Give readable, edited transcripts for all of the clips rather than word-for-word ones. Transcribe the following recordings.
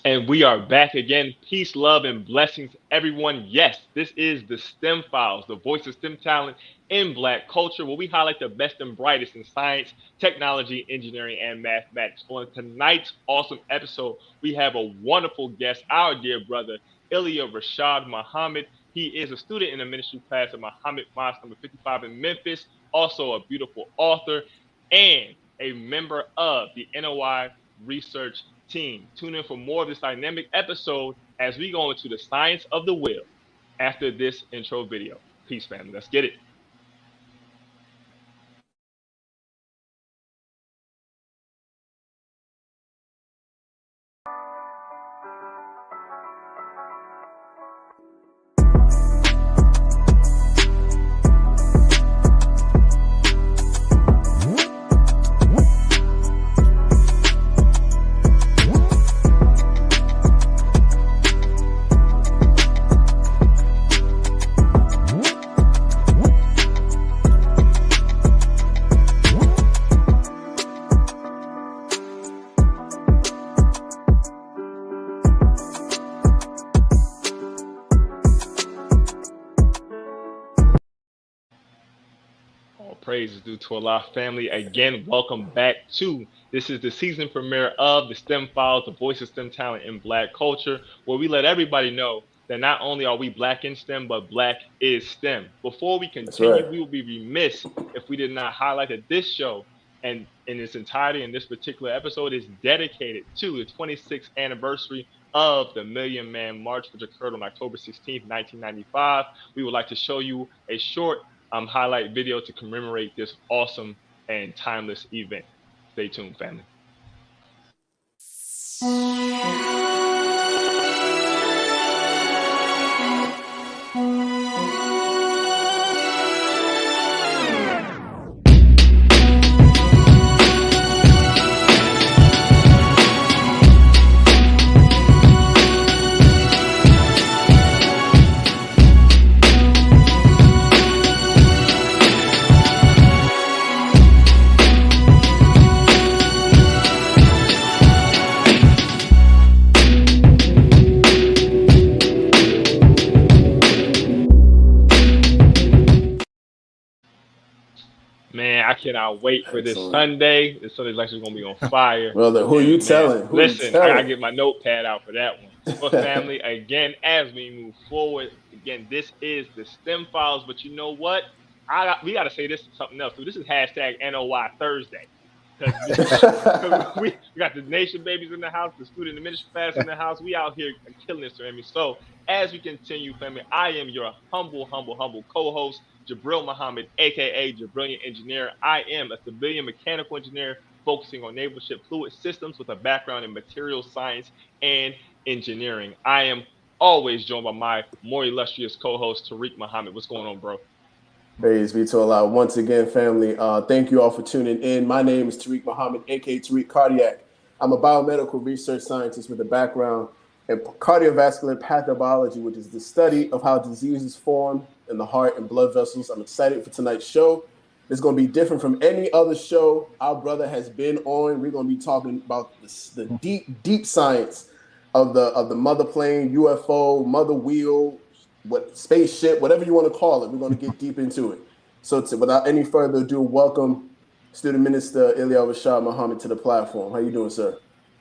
And we are back again. Peace, love, and blessings, everyone. Yes, this is the STEM Files, the voice of STEM talent in Black culture, where we highlight the best and brightest in science, technology, engineering, and mathematics. On tonight's awesome episode, we have a wonderful guest, our dear brother, Ilia Rashad Muhammad. He is a student in the ministry class at Muhammad Mosque number 55 in Memphis, also a beautiful author, and a member of the NOI Research team. Tune in for more of this dynamic episode as we go into the science of the will after this intro video. Peace, family. Let's get it. All praise is due to Allah family. Again, welcome back to this is the season premiere of the STEM Files, the voice of STEM talent in Black culture, where we let everybody know that not only are we Black in STEM, but Black is STEM. Before we continue, we will be remiss if we did not highlight that this show and in its entirety in this particular episode is dedicated to the 26th anniversary of the Million Man March, which occurred on October 16th, 1995. We would like to show you a short highlight video to commemorate this awesome and timeless event. Stay tuned, family. Man, I cannot wait for this Sunday. This Sunday's actually going to be on fire. Brother, who you telling? Listen, I got to get my notepad out for that one. But family, again, as we move forward, again, this is the STEM Files. But you know what? We got to say this something else. So this is hashtag NOI Thursday. Because we got the nation babies in the house, the student and ministry class in the house. We out here killing this, family. So as we continue, family, I am your humble co-host, Jabril Muhammad, aka Jabrilliant Engineer. I am a civilian mechanical engineer focusing on naval ship fluid systems with a background in materials science and engineering. I am always joined by my more illustrious co-host, Tariq Muhammad. What's going on, bro? Praise be to Allah. Once again, family, thank you all for tuning in. My name is Tariq Muhammad, aka Tariq Cardiac. I'm a biomedical research scientist with a background in cardiovascular pathobiology, which is the study of how diseases form in the heart and blood vessels. I'm excited for tonight's show. It's going to be different from any other show our brother has been on. We're going to be talking about the deep science of the mother plane, UFO, mother wheel, spaceship, whatever you want to call it. We're going to get deep into it. So without any further ado, welcome Student Minister Ilia Rashad Muhammad to the platform. How you doing, sir?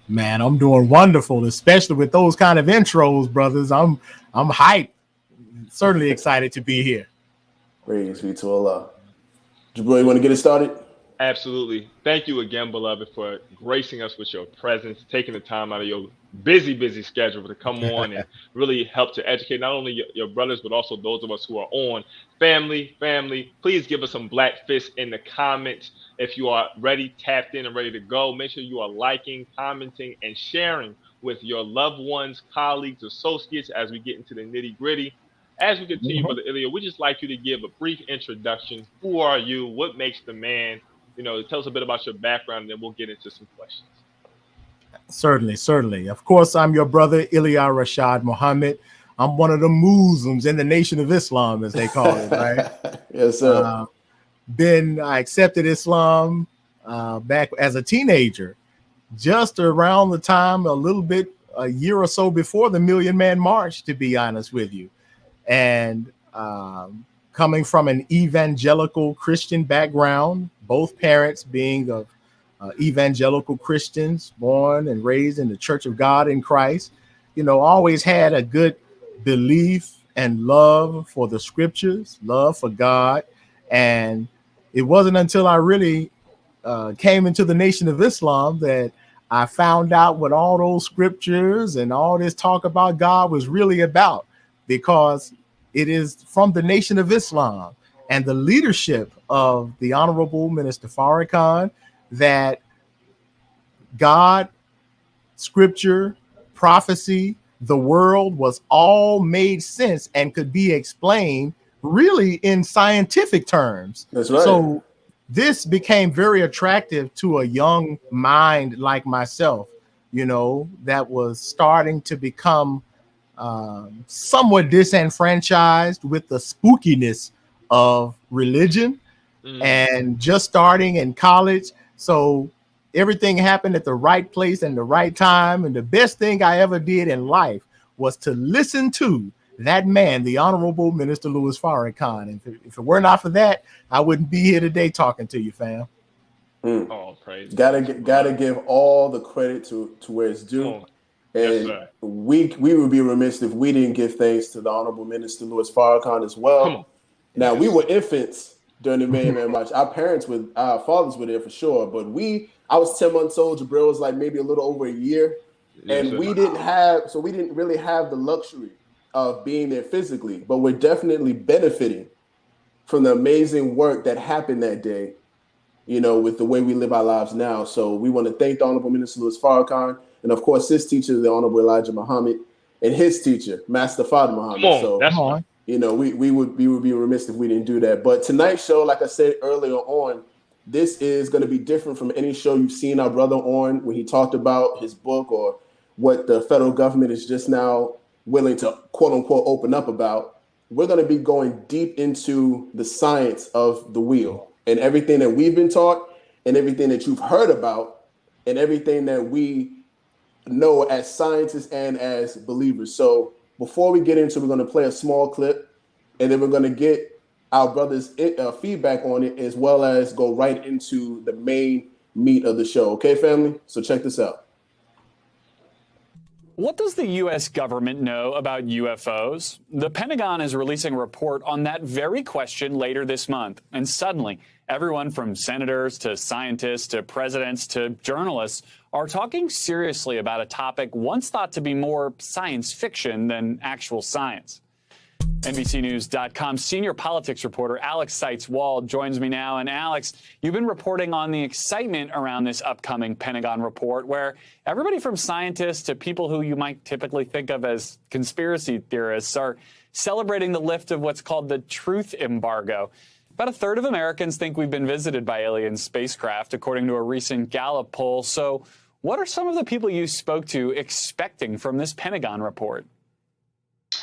Man, I'm doing wonderful, especially with those kind of intros, brothers. I'm hyped. Certainly excited to be here. Praise be to Allah. Jabril, you want to get it started? Absolutely. Thank you again, beloved, for gracing us with your presence, taking the time out of your busy schedule to come on and really help to educate not only your brothers, but also those of us who are on. Family, please give us some black fists in the comments. If you are ready, tapped in and ready to go, make sure you are liking, commenting, and sharing with your loved ones, colleagues, associates as we get into the nitty gritty. As we continue, Brother Ilia, we'd just like you to give a brief introduction. Who are you? What makes the man? Tell us a bit about your background, and then we'll get into some questions. Certainly. Of course, I'm your brother, Ilia Rashad Muhammad. I'm one of the Muslims in the Nation of Islam, as they call it, right? Yes, sir. I accepted Islam back as a teenager, just around the time, a little bit a year or so before the Million Man March, to be honest with you. And coming from an evangelical Christian background, both parents being of evangelical Christians, born and raised in the Church of God in Christ, always had a good belief and love for the scriptures, love for God. And it wasn't until I really came into the Nation of Islam that I found out what all those scriptures and all this talk about God was really about, because it is from the Nation of Islam and the leadership of the Honorable Minister Farrakhan that God, scripture, prophecy, the world was all made sense and could be explained really in scientific terms. That's right. So this became very attractive to a young mind like myself, that was starting to become somewhat disenfranchised with the spookiness of religion and just starting in college. So everything happened at the right place and the right time. And the best thing I ever did in life was to listen to that man, the Honorable Minister Louis Farrakhan. And if it were not for that, I wouldn't be here today talking to you, fam. Oh, praise. Gotta give all the credit to where it's due. And yes, we would be remiss if we didn't give thanks to the Honorable Minister Louis Farrakhan as well. Now, we were infants during the Million Man March. Our fathers were there for sure, but I was 10 months old. Jabril was like maybe a little over a year. And we didn't really have the luxury of being there physically, but we're definitely benefiting from the amazing work that happened that day, with the way we live our lives now. So we want to thank the Honorable Minister Louis Farrakhan, and of course his teacher, the Honorable Elijah Muhammad, and his teacher, Master Father Muhammad. We would be remiss if we didn't do that. But tonight's show, like I said earlier on, this is going to be different from any show you've seen our brother on when he talked about his book or what the federal government is just now willing to quote unquote open up about. We're going to be going deep into the science of the wheel and everything that we've been taught and everything that you've heard about and everything that we know as scientists and as believers. So before we get into it, we're going to play a small clip and then we're going to get our brother's feedback on it, as well as go right into the main meat of the show. Okay, family? So check this out. What does the U.S. government know about UFOs? The Pentagon is releasing a report on that very question later this month. And suddenly, everyone from senators to scientists to presidents to journalists are talking seriously about a topic once thought to be more science fiction than actual science. NBCNews.com senior politics reporter Alex Seitz-Wald joins me now. And Alex, you've been reporting on the excitement around this upcoming Pentagon report, where everybody from scientists to people who you might typically think of as conspiracy theorists are celebrating the lift of what's called the truth embargo. About a third of Americans think we've been visited by alien spacecraft, according to a recent Gallup poll. So what are some of the people you spoke to expecting from this Pentagon report?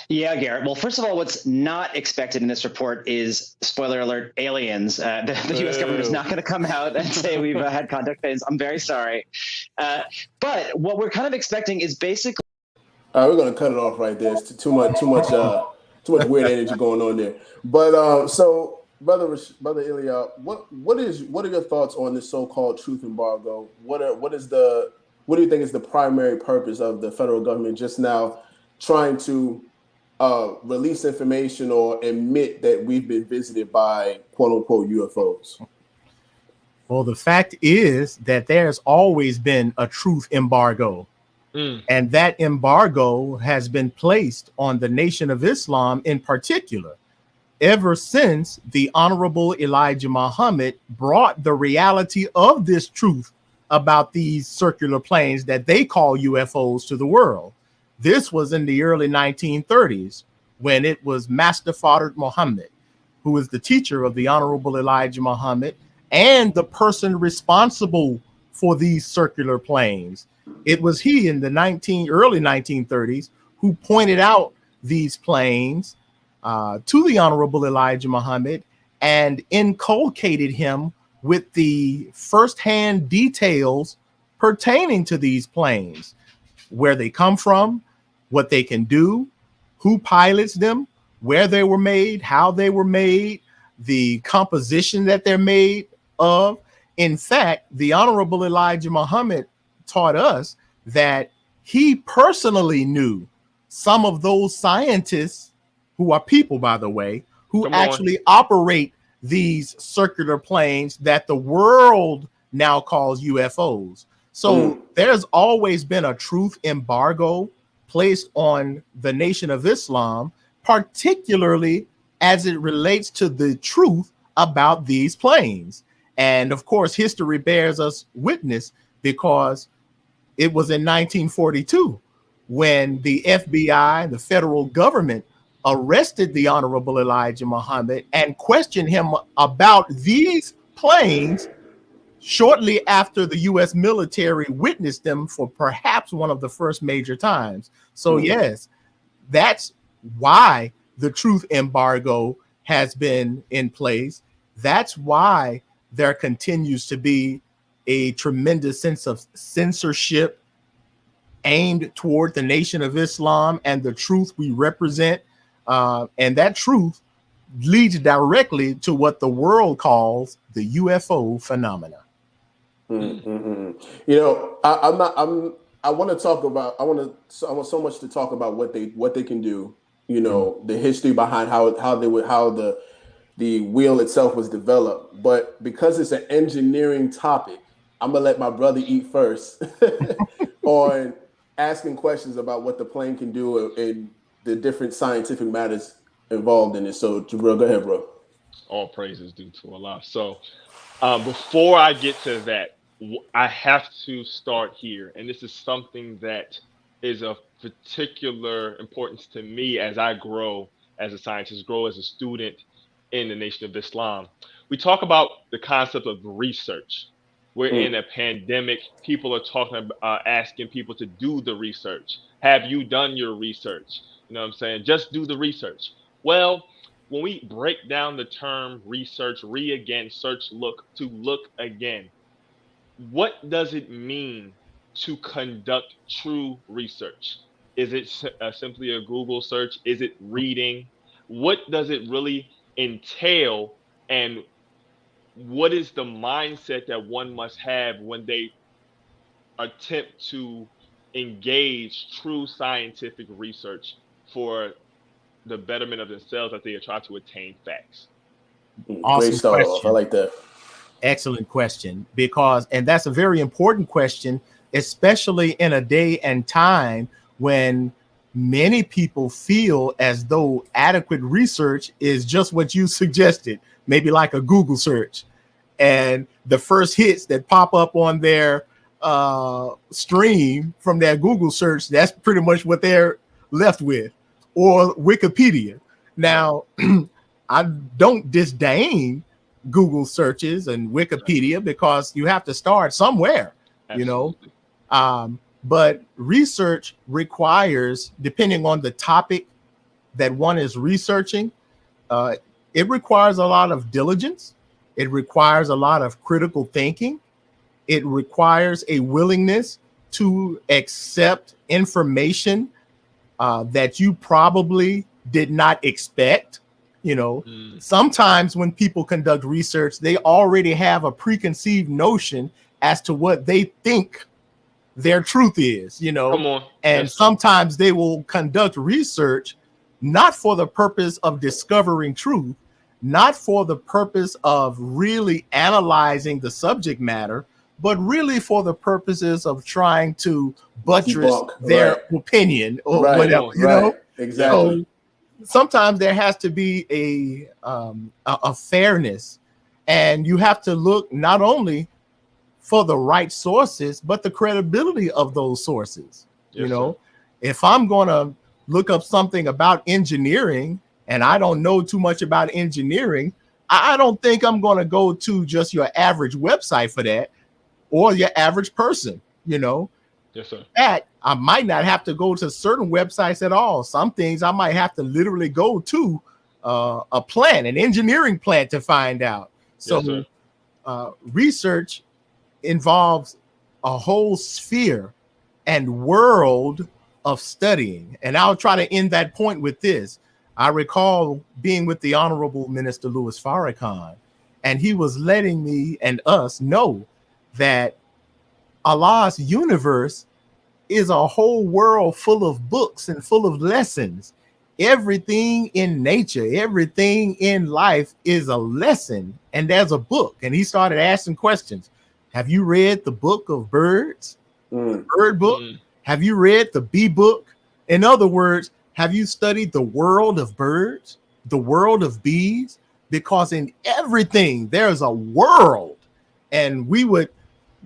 Yeah, Garrett. Well, first of all, what's not expected in this report is, spoiler alert, aliens. The U.S. government is not going to come out and say we've had contact with aliens. I'm very sorry. But what we're kind of expecting is basically... All right, we're going to cut it off right there. It's too much weird energy going on there. But so, Brother Ilia, what are your thoughts on this so-called truth embargo? What do you think is the primary purpose of the federal government just now trying to release information or admit that we've been visited by quote unquote UFOs? Well, the fact is that there's always been a truth embargo. And that embargo has been placed on the Nation of Islam in particular, ever since the Honorable Elijah Muhammad brought the reality of this truth about these circular planes that they call UFOs to the world. This was in the early 1930s when it was Master Father Muhammad, who is the teacher of the Honorable Elijah Muhammad and the person responsible for these circular planes. It was he in the early 1930s who pointed out these planes to the Honorable Elijah Muhammad and inculcated him with the firsthand details pertaining to these planes. where they come from, what they can do, who pilots them, where they were made, how they were made, the composition that they're made of. In fact, the Honorable Elijah Muhammad taught us that he personally knew some of those scientists, who are people, by the way, who actually operate these circular planes that the world now calls UFOs. So there's always been a truth embargo placed on the Nation of Islam, particularly as it relates to the truth about these planes. And of course, history bears us witness, because it was in 1942 when the FBI, the federal government, arrested the Honorable Elijah Muhammad and questioned him about these planes shortly after the U.S. military witnessed them for perhaps one of the first major times. So yes, that's why the truth embargo has been in place. That's why there continues to be a tremendous sense of censorship aimed toward the Nation of Islam and the truth we represent. And that truth leads directly to what the world calls the UFO phenomena. You know, I want to talk about, I want so much to talk about what they can do, you know, the history behind how the wheel itself was developed. But because it's an engineering topic, I'm gonna let my brother eat first on asking questions about what the plane can do and the different scientific matters involved in it. So Jabril, go ahead, bro. All praises due to Allah. So before I get to that, I have to start here. And this is something that is of particular importance to me as I grow as a scientist, grow as a student in the Nation of Islam. We talk about the concept of research. We're in a pandemic. People are talking about asking people to do the research. Have you done your research? You know what I'm saying? Just do the research. Well, when we break down the term research, again, search, look, to look again, what does it mean to conduct true research? Is it simply a Google search? Is it reading? What does it really entail? And what is the mindset that one must have when they attempt to engage true scientific research for the betterment of themselves as they try to attain facts? Awesome Great start off. question. I like that. Excellent question, and that's a very important question, especially in a day and time when many people feel as though adequate research is just what you suggested, maybe like a Google search. And the first hits that pop up on their stream from their Google search, that's pretty much what they're left with, or Wikipedia. Now, I don't disdain Google searches and Wikipedia because you have to start somewhere, you know. But research requires, depending on the topic that one is researching, it requires a lot of diligence. It requires a lot of critical thinking. It requires a willingness to accept information that you probably did not expect. You know, sometimes when people conduct research, they already have a preconceived notion as to what they think their truth is, you know. Come on. And sometimes they will conduct research not for the purpose of discovering truth, not for the purpose of really analyzing the subject matter, but really for the purposes of trying to buttress their opinion or whatever, you know. Exactly. So sometimes there has to be a fairness, and you have to look not only for the right sources, but the credibility of those sources. Yes, you know, if I'm going to look up something about engineering and I don't know too much about engineering, I don't think I'm going to go to just your average website for that, or your average person, you know. Yes, sir. That I might not have to go to certain websites at all. Some things I might have to literally go to a plant, an engineering plant, to find out. So research involves a whole sphere and world of studying. And I'll try to end that point with this. I recall being with the Honorable Minister Louis Farrakhan, and he was letting me and us know that Allah's universe is a whole world full of books and full of lessons. Everything in nature, everything in life is a lesson, and there's a book. And he started asking questions. Have you read the book of birds? The bird book? Have you read the bee book? In other words, have you studied the world of birds, the world of bees? Because in everything, there's a world. And we would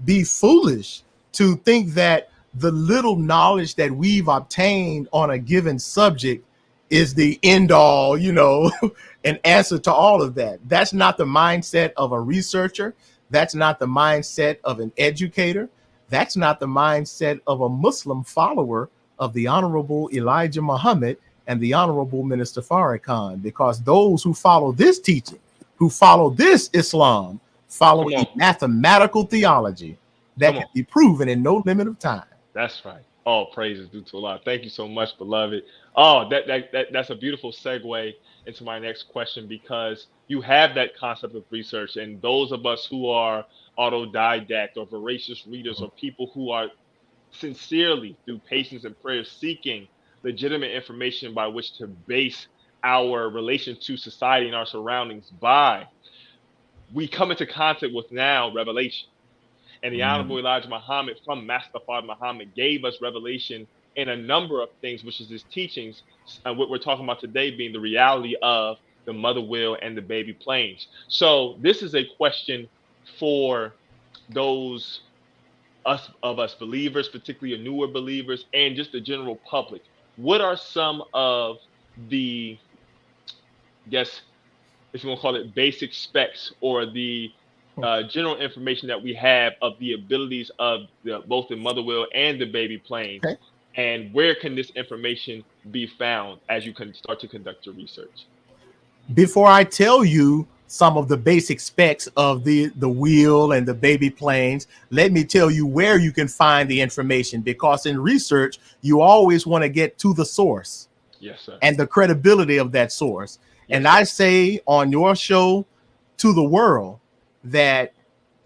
be foolish to think that the little knowledge that we've obtained on a given subject is the end all, you know, an answer to all of that. That's not the mindset of a researcher. That's not the mindset of an educator. That's not the mindset of a Muslim follower of the Honorable Elijah Muhammad and the Honorable Minister Farrakhan, because those who follow this teaching, who follow this Islam, follow a mathematical theology that can be proven in no limit of time. That's right. All praises due to Allah. Thank you so much, beloved. Oh, that's a beautiful segue into my next question, because you have that concept of research, and those of us who are autodidact or voracious readers, or people who are sincerely, through patience and prayer, seeking legitimate information by which to base our relation to society and our surroundings by, we come into contact with now revelation. And the Honorable Elijah Muhammad from Master Fard Muhammad gave us revelation in a number of things, which is his teachings. And what we're talking about today being the reality of the mother wheel and the baby planes. So this is a question for those of us believers, particularly newer believers, and just the general public. What are some of the, I guess, if you want to call it, basic specs or the general information that we have of the abilities of both the mother wheel and the baby plane? Okay. And where can this information be found as you can start to conduct your research? Before I tell you some of the basic specs of the wheel and the baby planes, let me tell you where you can find the information, because in research, you always want to get to the source. Yes, sir. And the credibility of that source. Yes, and I say on your show to the world that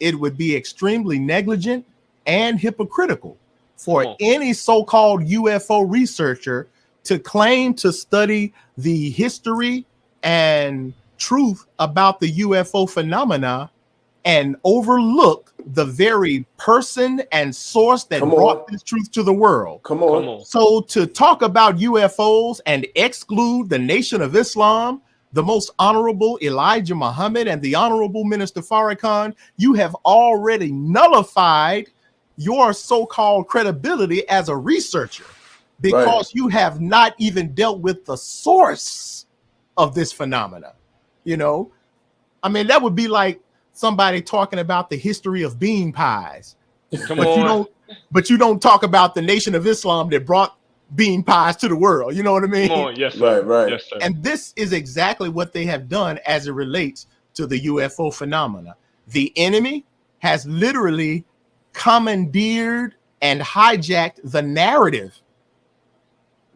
it would be extremely negligent and hypocritical for any so-called UFO researcher to claim to study the history and truth about the UFO phenomena and overlook the very person and source that brought this truth to the world. Come on. So to talk about UFOs and exclude the Nation of Islam, the Most Honorable Elijah Muhammad, and the Honorable Minister Farrakhan, you have already nullified your so-called credibility as a researcher, because you have not even dealt with the source of this phenomena. You know, I mean, that would be like somebody talking about the history of bean pies. But you don't talk about the Nation of Islam that brought bean pies to the world. You know what I mean? Come on. Yes, sir. Right. Yes, sir. And this is exactly what they have done as it relates to the UFO phenomena. The enemy has literally commandeered and hijacked the narrative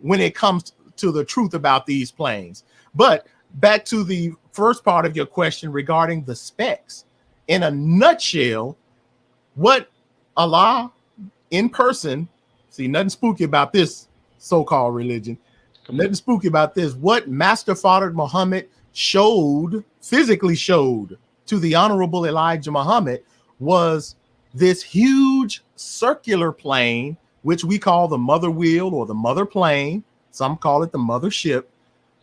when it comes to the truth about these planes. But back to the first part of your question regarding the specs. In a nutshell, what Allah in person, see, nothing spooky about this so-called religion, nothing spooky about this. What Master Fard Muhammad physically showed to the Honorable Elijah Muhammad was this huge circular plane, which we call the mother wheel or the mother plane. Some call it the mother ship,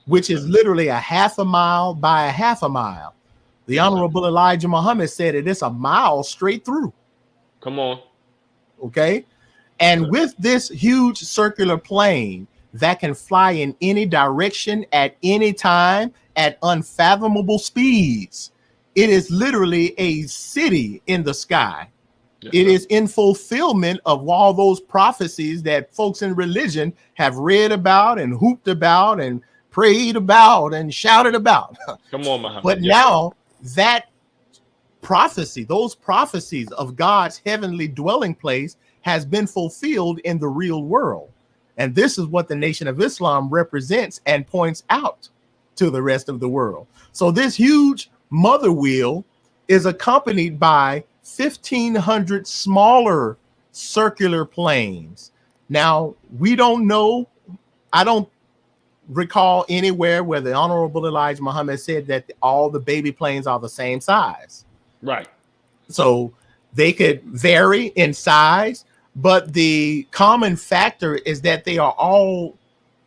which is literally a half a mile by a half a mile. The Honorable Elijah Muhammad said it is a mile straight through. Come on. Okay. And with this huge circular plane that can fly in any direction at any time at unfathomable speeds, it is literally a city in the sky. Yes, it is in fulfillment of all those prophecies that folks in religion have read about and hooped about and prayed about and shouted about. Come on, Muhammad. But now that prophecy, those prophecies of God's heavenly dwelling place has been fulfilled in the real world. And this is what the Nation of Islam represents and points out to the rest of the world. So this huge mother wheel is accompanied by 1,500 smaller circular planes. Now, we don't know, I don't recall anywhere where the Honorable Elijah Muhammad said that all the baby planes are the same size. Right. So they could vary in size, but the common factor is that they are all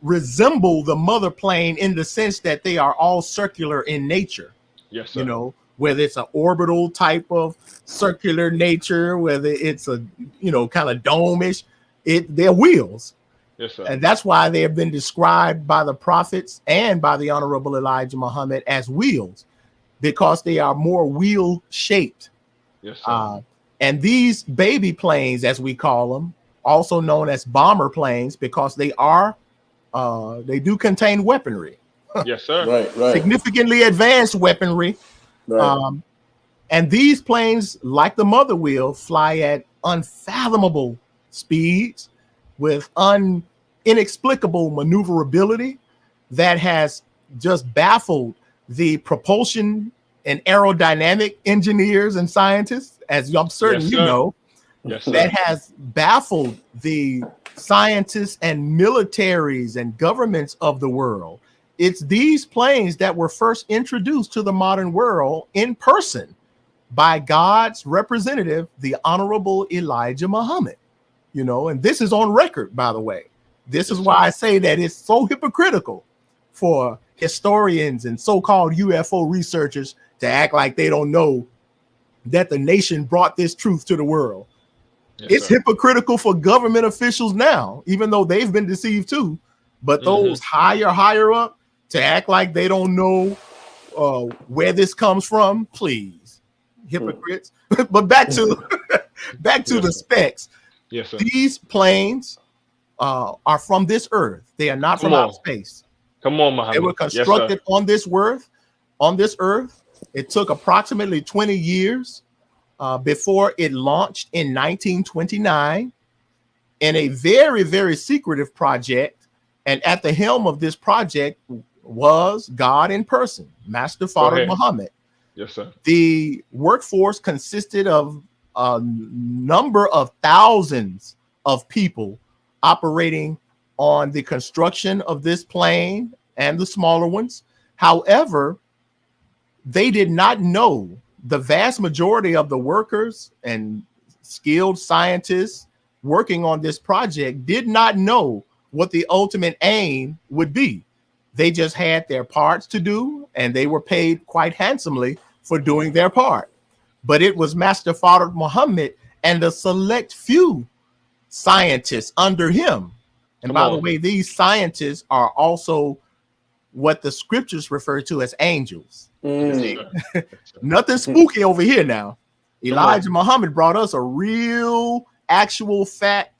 resemble the mother plane in the sense that they are all circular in nature. Yes, sir. You know, whether it's an orbital type of circular nature, whether it's a, you know, kind of dome-ish, they're wheels. Yes, sir. And that's why they have been described by the prophets and by the Honorable Elijah Muhammad as wheels, because they are more wheel shaped. Yes, sir. And these baby planes, as we call them, also known as bomber planes, because they do contain weaponry. Yes, sir. Right. Significantly advanced weaponry. Right. And these planes, like the mother wheel, fly at unfathomable speeds with inexplicable maneuverability that has just baffled the propulsion and aerodynamic engineers and scientists, as I'm certain you know. Yes, sir. That has baffled the scientists and militaries and governments of the world. It's these planes that were first introduced to the modern world in person by God's representative, the Honorable Elijah Muhammad. You know, and this is on record, by the way. This is why I say that it's so hypocritical for historians and so-called UFO researchers to act like they don't know that the nation brought this truth to the world. Yes, it's sir. hypocritical for government officials now, even though they've been deceived too. But those higher up to act like they don't know where this comes from, please, hypocrites. But back to the specs. Yes, sir. These planes are from this earth. They are not from outer space. Come on, Muhammad. They were constructed on this earth. On this earth, it took approximately 20 years before it launched in 1929 in a very, very secretive project. And at the helm of this project was God in person, Master Father Muhammad. Yes, sir. The workforce consisted of a number of thousands of people operating on the construction of this plane and the smaller ones. However, they did not know, the vast majority of the workers and skilled scientists working on this project did not know what the ultimate aim would be. They just had their parts to do, and they were paid quite handsomely for doing their part. But it was Master Father Muhammad and a select few scientists under him. And by the way, these scientists are also what the scriptures refer to as angels. Nothing spooky over here now. Elijah Muhammad brought us a real, actual fact,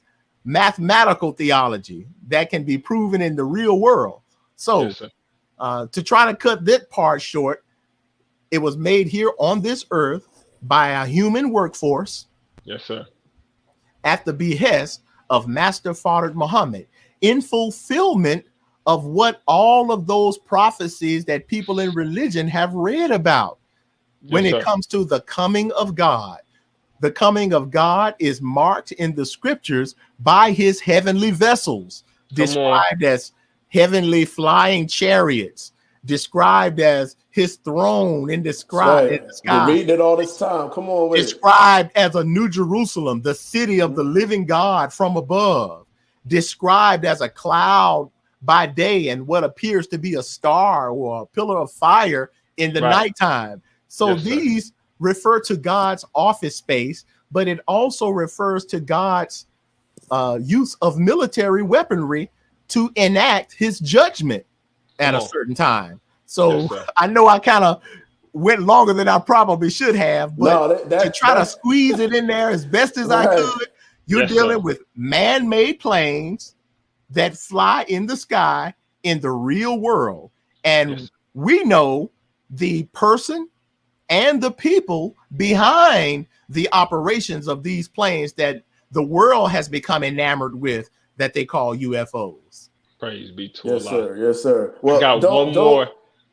mathematical theology that can be proven in the real world. So to try to cut that part short, it was made here on this earth by a human workforce. Yes, sir. At the behest of Master Father Muhammad, in fulfillment of what all of those prophecies that people in religion have read about when it comes to the coming of God. The coming of God is marked in the scriptures by his heavenly vessels, described as heavenly flying chariots, described as his throne in the sky. We're reading it all this time. Come on with described as a New Jerusalem, the city of the living God from above, described as a cloud by day and what appears to be a star or a pillar of fire in the nighttime. So these refer to God's office space, but it also refers to God's use of military weaponry to enact his judgment at a certain time. So I know I kind of went longer than I probably should have, but to try to squeeze it in there as best as I could, you're dealing with man-made planes that fly in the sky in the real world. And we know the person and the people behind the operations of these planes that the world has become enamored with that they call UFOs. Praise be to Yes, Allah. sir. Yes, sir. Well, I got one more.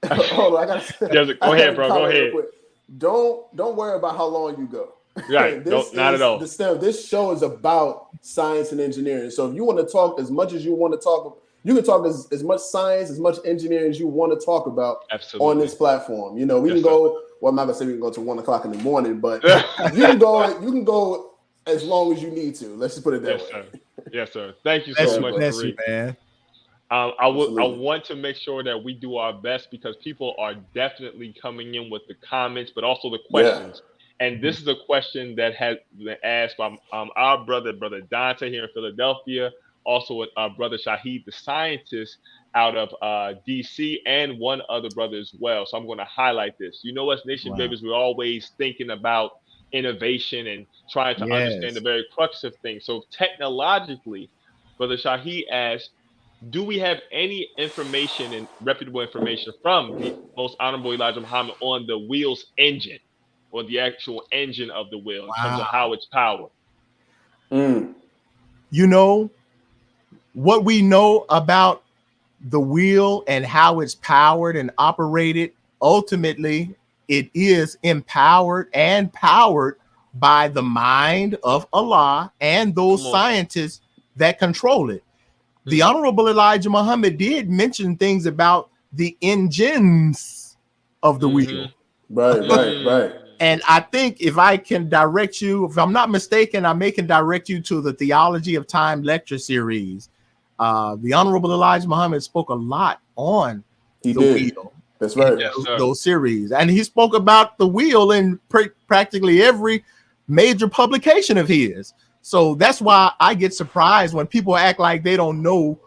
Hold on, I gotta. Go ahead, bro. Go ahead. Don't worry about how long you go. Right. Not at all. This show is about science and engineering. So if you want to talk as much as you want to talk, you can talk as much science, as much engineering as you want to talk about on this platform. You know, we can go. Well, I'm not gonna say we can go to 1 o'clock in the morning, but you can go as long as you need to. Let's just put it that way. Sir. Yes, sir. Thank you so much, bless you, man. I want to make sure that we do our best because people are definitely coming in with the comments, but also the questions. Yeah. And this is a question that has been asked by our brother Dante here in Philadelphia, also our brother Shahid, the scientist out of DC, and one other brother as well. So I'm going to highlight this. You know, as Nation Babies, we're always thinking about innovation and trying to understand the very crux of things. So technologically, Brother Shahid asked, do we have any information and reputable information from the Most Honorable Elijah Muhammad on the wheel's engine, or the actual engine of the wheel in terms of how it's powered? You know, what we know about the wheel and how it's powered and operated, ultimately, it is empowered and powered by the mind of Allah and those scientists that control it. The Honorable Elijah Muhammad did mention things about the engines of the wheel. Right. And I think if I can direct you, if I'm not mistaken, I can direct you to the Theology of Time lecture series. The Honorable Elijah Muhammad spoke a lot on the wheel. That's right. Those series. And he spoke about the wheel in practically every major publication of his. So that's why I get surprised when people act like they don't know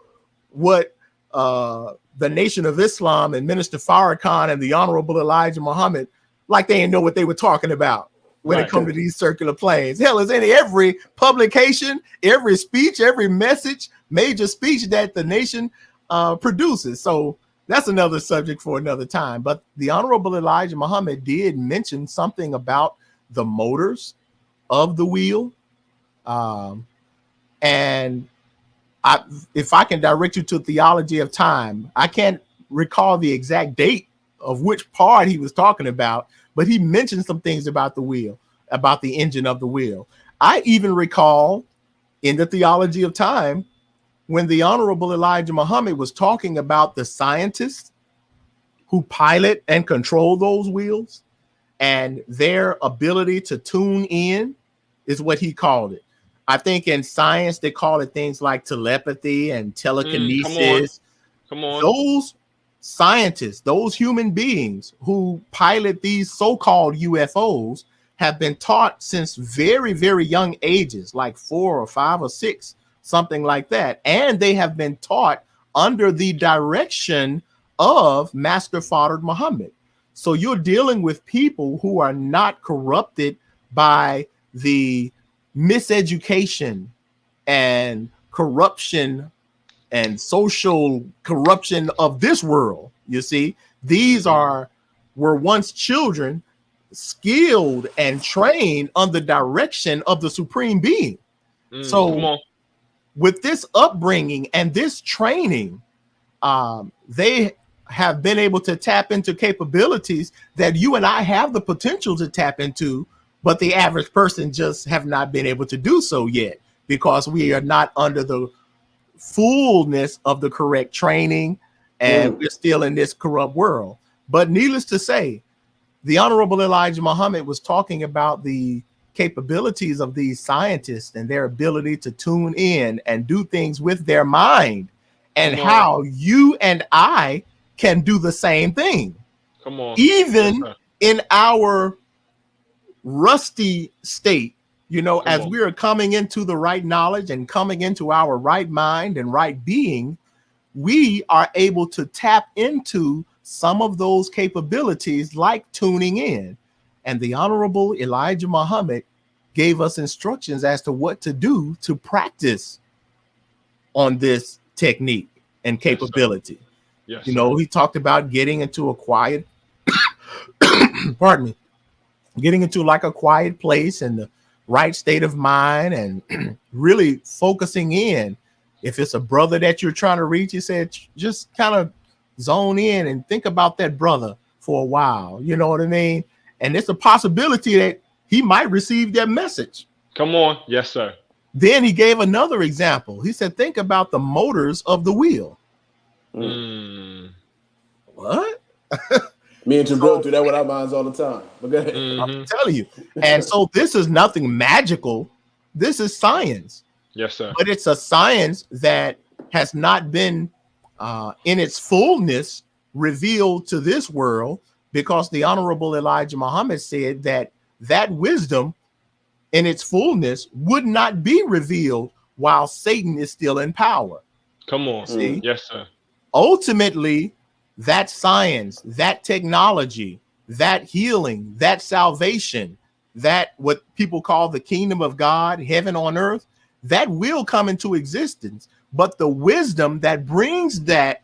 what the Nation of Islam and Minister Farrakhan and the Honorable Elijah Muhammad, like they didn't know what they were talking about when it comes to these circular planes. Hell, is in every publication, every speech, every message, major speech that the nation produces. So that's another subject for another time. But the Honorable Elijah Muhammad did mention something about the motors of the wheel. And if I can direct you to Theology of Time, I can't recall the exact date of which part he was talking about, but he mentioned some things about the wheel, about the engine of the wheel. I even recall in the Theology of Time when the Honorable Elijah Muhammad was talking about the scientists who pilot and control those wheels and their ability to tune in, is what he called it. I think in science, they call it things like telepathy and telekinesis. Come on. Those scientists, those human beings who pilot these so-called UFOs have been taught since very, very young ages, like 4 or 5 or 6, something like that. And they have been taught under the direction of Master Fard Muhammad. So you're dealing with people who are not corrupted by the miseducation and corruption and social corruption of this world. You see, these were once children skilled and trained under direction of the Supreme Being. So with this upbringing and this training, they have been able to tap into capabilities that you and I have the potential to tap into, but the average person just have not been able to do so yet because we are not under the fullness of the correct training and we're still in this corrupt world. But needless to say, the Honorable Elijah Muhammad was talking about the capabilities of these scientists and their ability to tune in and do things with their mind, and how you and I can do the same thing. Come on. Even in our rusty state, you know, as we are coming into the right knowledge and coming into our right mind and right being, we are able to tap into some of those capabilities like tuning in. And the Honorable Elijah Muhammad gave us instructions as to what to do to practice on this technique and capability. Yes, you know, he talked about getting into a quiet, pardon me, getting into like a quiet place and right state of mind and really focusing in. If it's a brother that you're trying to reach, he said, just kind of zone in and think about that brother for a while. You know what I mean? And it's a possibility that he might receive that message. Come on. Yes, sir. Then he gave another example. He said, think about the motors of the wheel. What? Me and Jabril do that with our minds all the time. But go ahead. I'm telling you. And so this is nothing magical. This is science. Yes, sir. But it's a science that has not been in its fullness revealed to this world, because the Honorable Elijah Muhammad said that wisdom in its fullness would not be revealed while Satan is still in power. Come on. See? Yes, sir. Ultimately, that science, that technology, that healing, that salvation, that what people call the kingdom of God, heaven on earth, that will come into existence. But the wisdom that brings that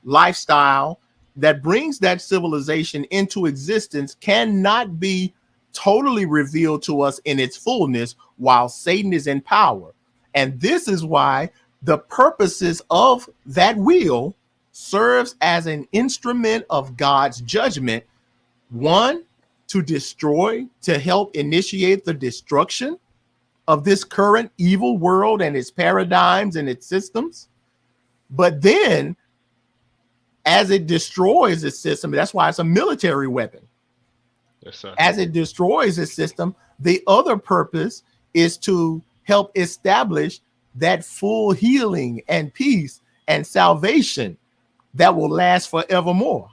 lifestyle, that brings that civilization into existence, cannot be totally revealed to us in its fullness while Satan is in power. And this is why the purposes of that wheel serves as an instrument of God's judgment. One, to destroy, to help initiate the destruction of this current evil world and its paradigms and its systems. But then, as it destroys the system, that's why it's a military weapon. Yes, sir. As it destroys the system, the other purpose is to help establish that full healing and peace and salvation that will last forevermore.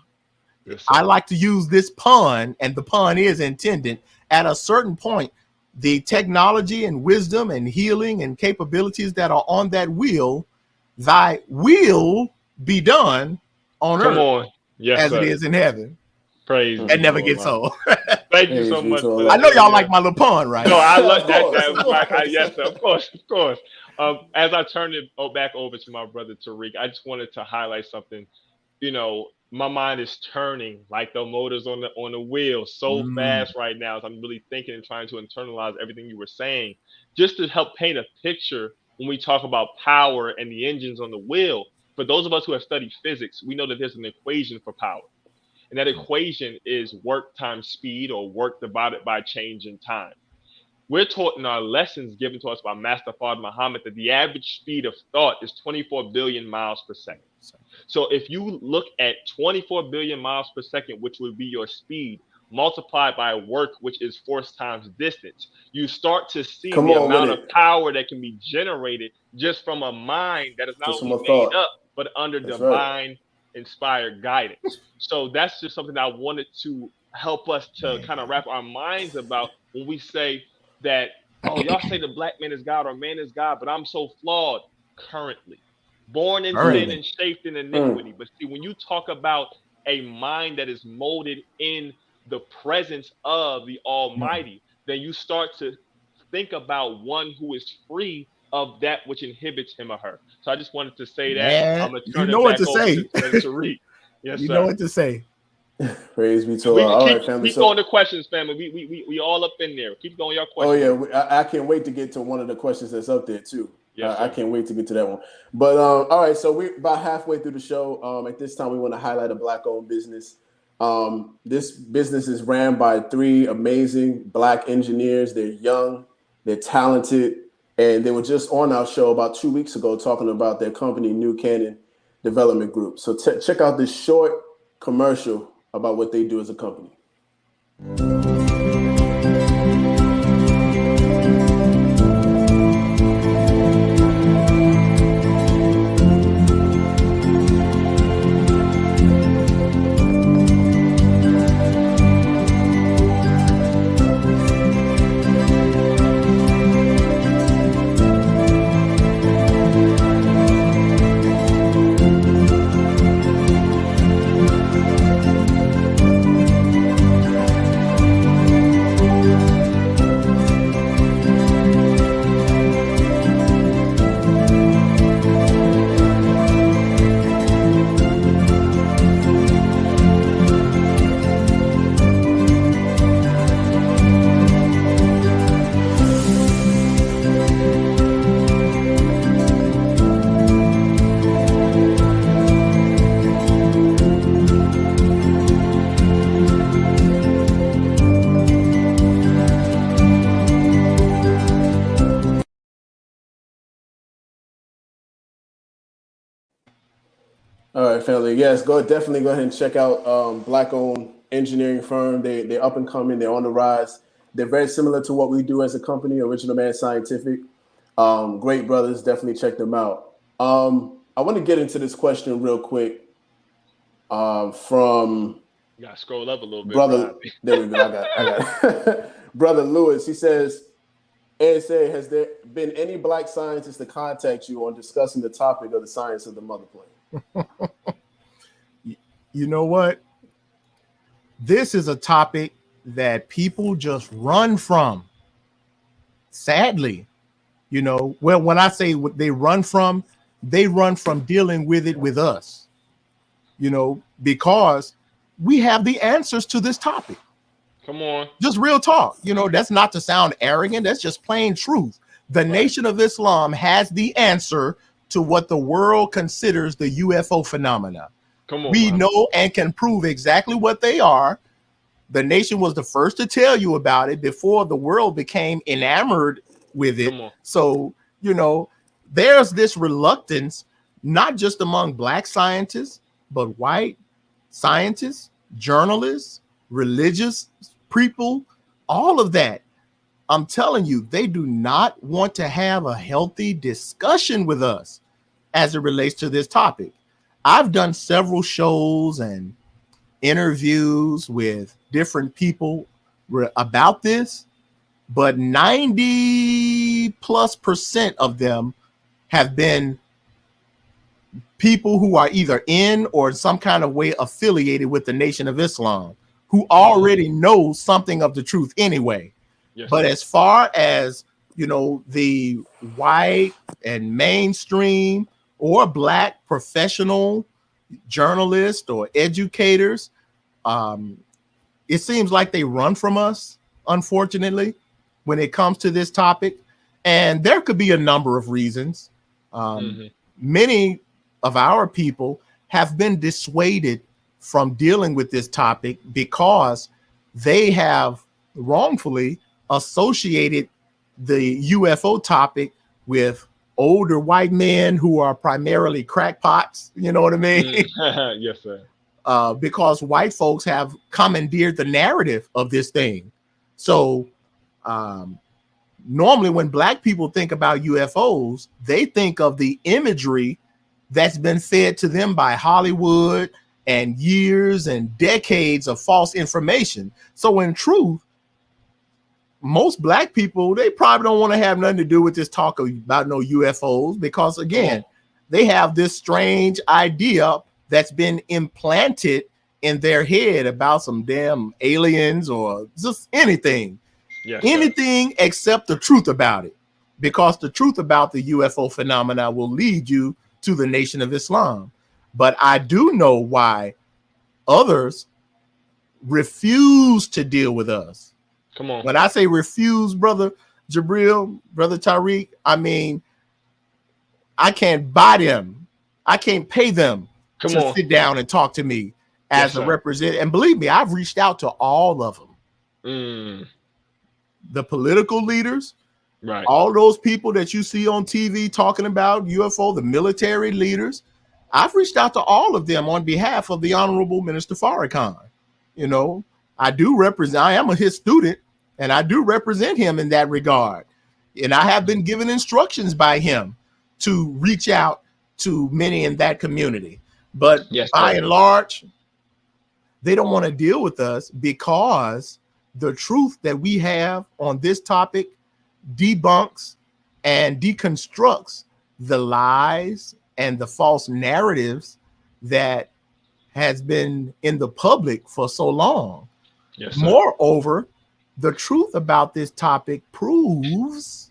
Yes, I like to use this pun, and the pun is intended. At a certain point, the technology and wisdom and healing and capabilities that are on that wheel, thy will be done on Come earth on. Yes, as sir. it is in heaven. Praise. That never gets old. Thank you so much. For I know y'all like my little pun, right? No, I love that. course. Yes, sir. Of course. As I turn it back over to my brother Tariq, I just wanted to highlight something. You know, my mind is turning like the motors on the wheel so fast right now. As I'm really thinking and trying to internalize everything you were saying, just to help paint a picture when we talk about power and the engines on the wheel. For those of us who have studied physics, we know that there's an equation for power. And that equation is work times speed, or work divided by change in time. We're taught in our lessons given to us by Master Fard Muhammad that the average speed of thought is 24 billion miles per second. So if you look at 24 billion miles per second, which would be your speed, multiplied by work, which is force times distance, you start to see the amount of power that can be generated just from a mind that is not only made up, but under divine inspired guidance. So that's just something I wanted to help us to kind of wrap our minds about when we say that, oh, y'all say the black man is God or man is God, but I'm so flawed currently. Born in sin and shaped in iniquity. But see, when you talk about a mind that is molded in the presence of the Almighty, then you start to think about one who is free of that which inhibits him or her. So I just wanted to say that. Man, I'm gonna turn you know what to say. To Reed. Yes, you sir. know what to say. Praise be to Allah. All right, family. Keep going to questions, family. We all up in there. Keep going your questions. Oh yeah, I can't wait to get to one of the questions that's up there too. Yes, I can't wait to get to that one. But all right, so we're about halfway through the show. At this time, we want to highlight a Black-owned business. This business is ran by 3 amazing Black engineers. They're young, they're talented, and they were just on our show about 2 weeks ago talking about their company, New Cannon Development Group. So check out this short commercial about what they do as a company. All right, family. Yes, definitely go ahead and check out Black-owned engineering firm. They're up and coming. They're on the rise. They're very similar to what we do as a company, Original Man Scientific. Great brothers. Definitely check them out. I want to get into this question real quick from You gotta scroll up a little bit, brother. There we go. I got it. Brother Lewis. He says, ASA, has there been any Black scientists to contact you on discussing the topic of the science of the mother plane? You know what? This is a topic that people just run from. Sadly, well, when I say what they run from dealing with it with us, because we have the answers to this topic. Come on. Just real talk. That's not to sound arrogant. That's just plain truth. The Nation of Islam has the answer to what the world considers the UFO phenomena. Come on. We know and can prove exactly what they are. The Nation was the first to tell you about it before the world became enamored with it. So, there's this reluctance, not just among Black scientists, but white scientists, journalists, religious people, all of that. I'm telling you, they do not want to have a healthy discussion with us as it relates to this topic. I've done several shows and interviews with different people about this, but 90+% of them have been people who are either in or some kind of way affiliated with the Nation of Islam, who already know something of the truth anyway. Yes. But as far as, the white and mainstream or Black professional journalists or educators, it seems like they run from us, unfortunately, when it comes to this topic. And there could be a number of reasons. Many of our people have been dissuaded from dealing with this topic because they have wrongfully associated the UFO topic with older white men who are primarily crackpots. You know what I mean? Yes, sir. Because white folks have commandeered the narrative of this thing. So normally when Black people think about UFOs, they think of the imagery that's been fed to them by Hollywood and years and decades of false information. So in truth, most Black people, they probably don't want to have nothing to do with this talk about no UFOs, because again, they have this strange idea that's been implanted in their head about some damn aliens or just anything. Yes, anything except the truth about it, because the truth about the UFO phenomena will lead you to the Nation of Islam. But I do know why others refuse to deal with us. Come on. When I say refuse, brother Jabril, brother Tariq, I mean, I can't buy them. I can't pay them to sit down and talk to me as a representative. And believe me, I've reached out to all of them. The political leaders, right? All those people that you see on TV talking about UFO, the military leaders. I've reached out to all of them on behalf of the Honorable Minister Farrakhan. I do represent, I am his student, and I do represent him in that regard. And I have been given instructions by him to reach out to many in that community. But by and large, they don't want to deal with us because the truth that we have on this topic debunks and deconstructs the lies and the false narratives that has been in the public for so long. Yes, moreover, the truth about this topic proves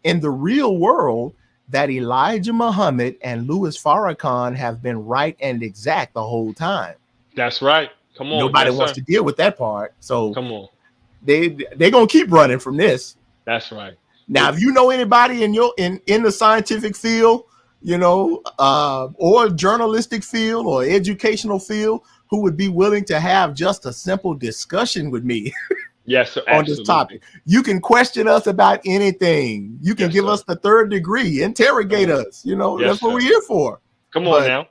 in the real world that Elijah Muhammad and Louis Farrakhan have been right and exact the whole time. That's right. Come on. Nobody wants to deal with that part. So come on. They're gonna keep running from this. That's right. Now, if you know anybody in the scientific field, or journalistic field or educational field who would be willing to have just a simple discussion with me on this topic, you can question us about anything. You can give us the third degree, interrogate us. That's what we're here for. Come on now.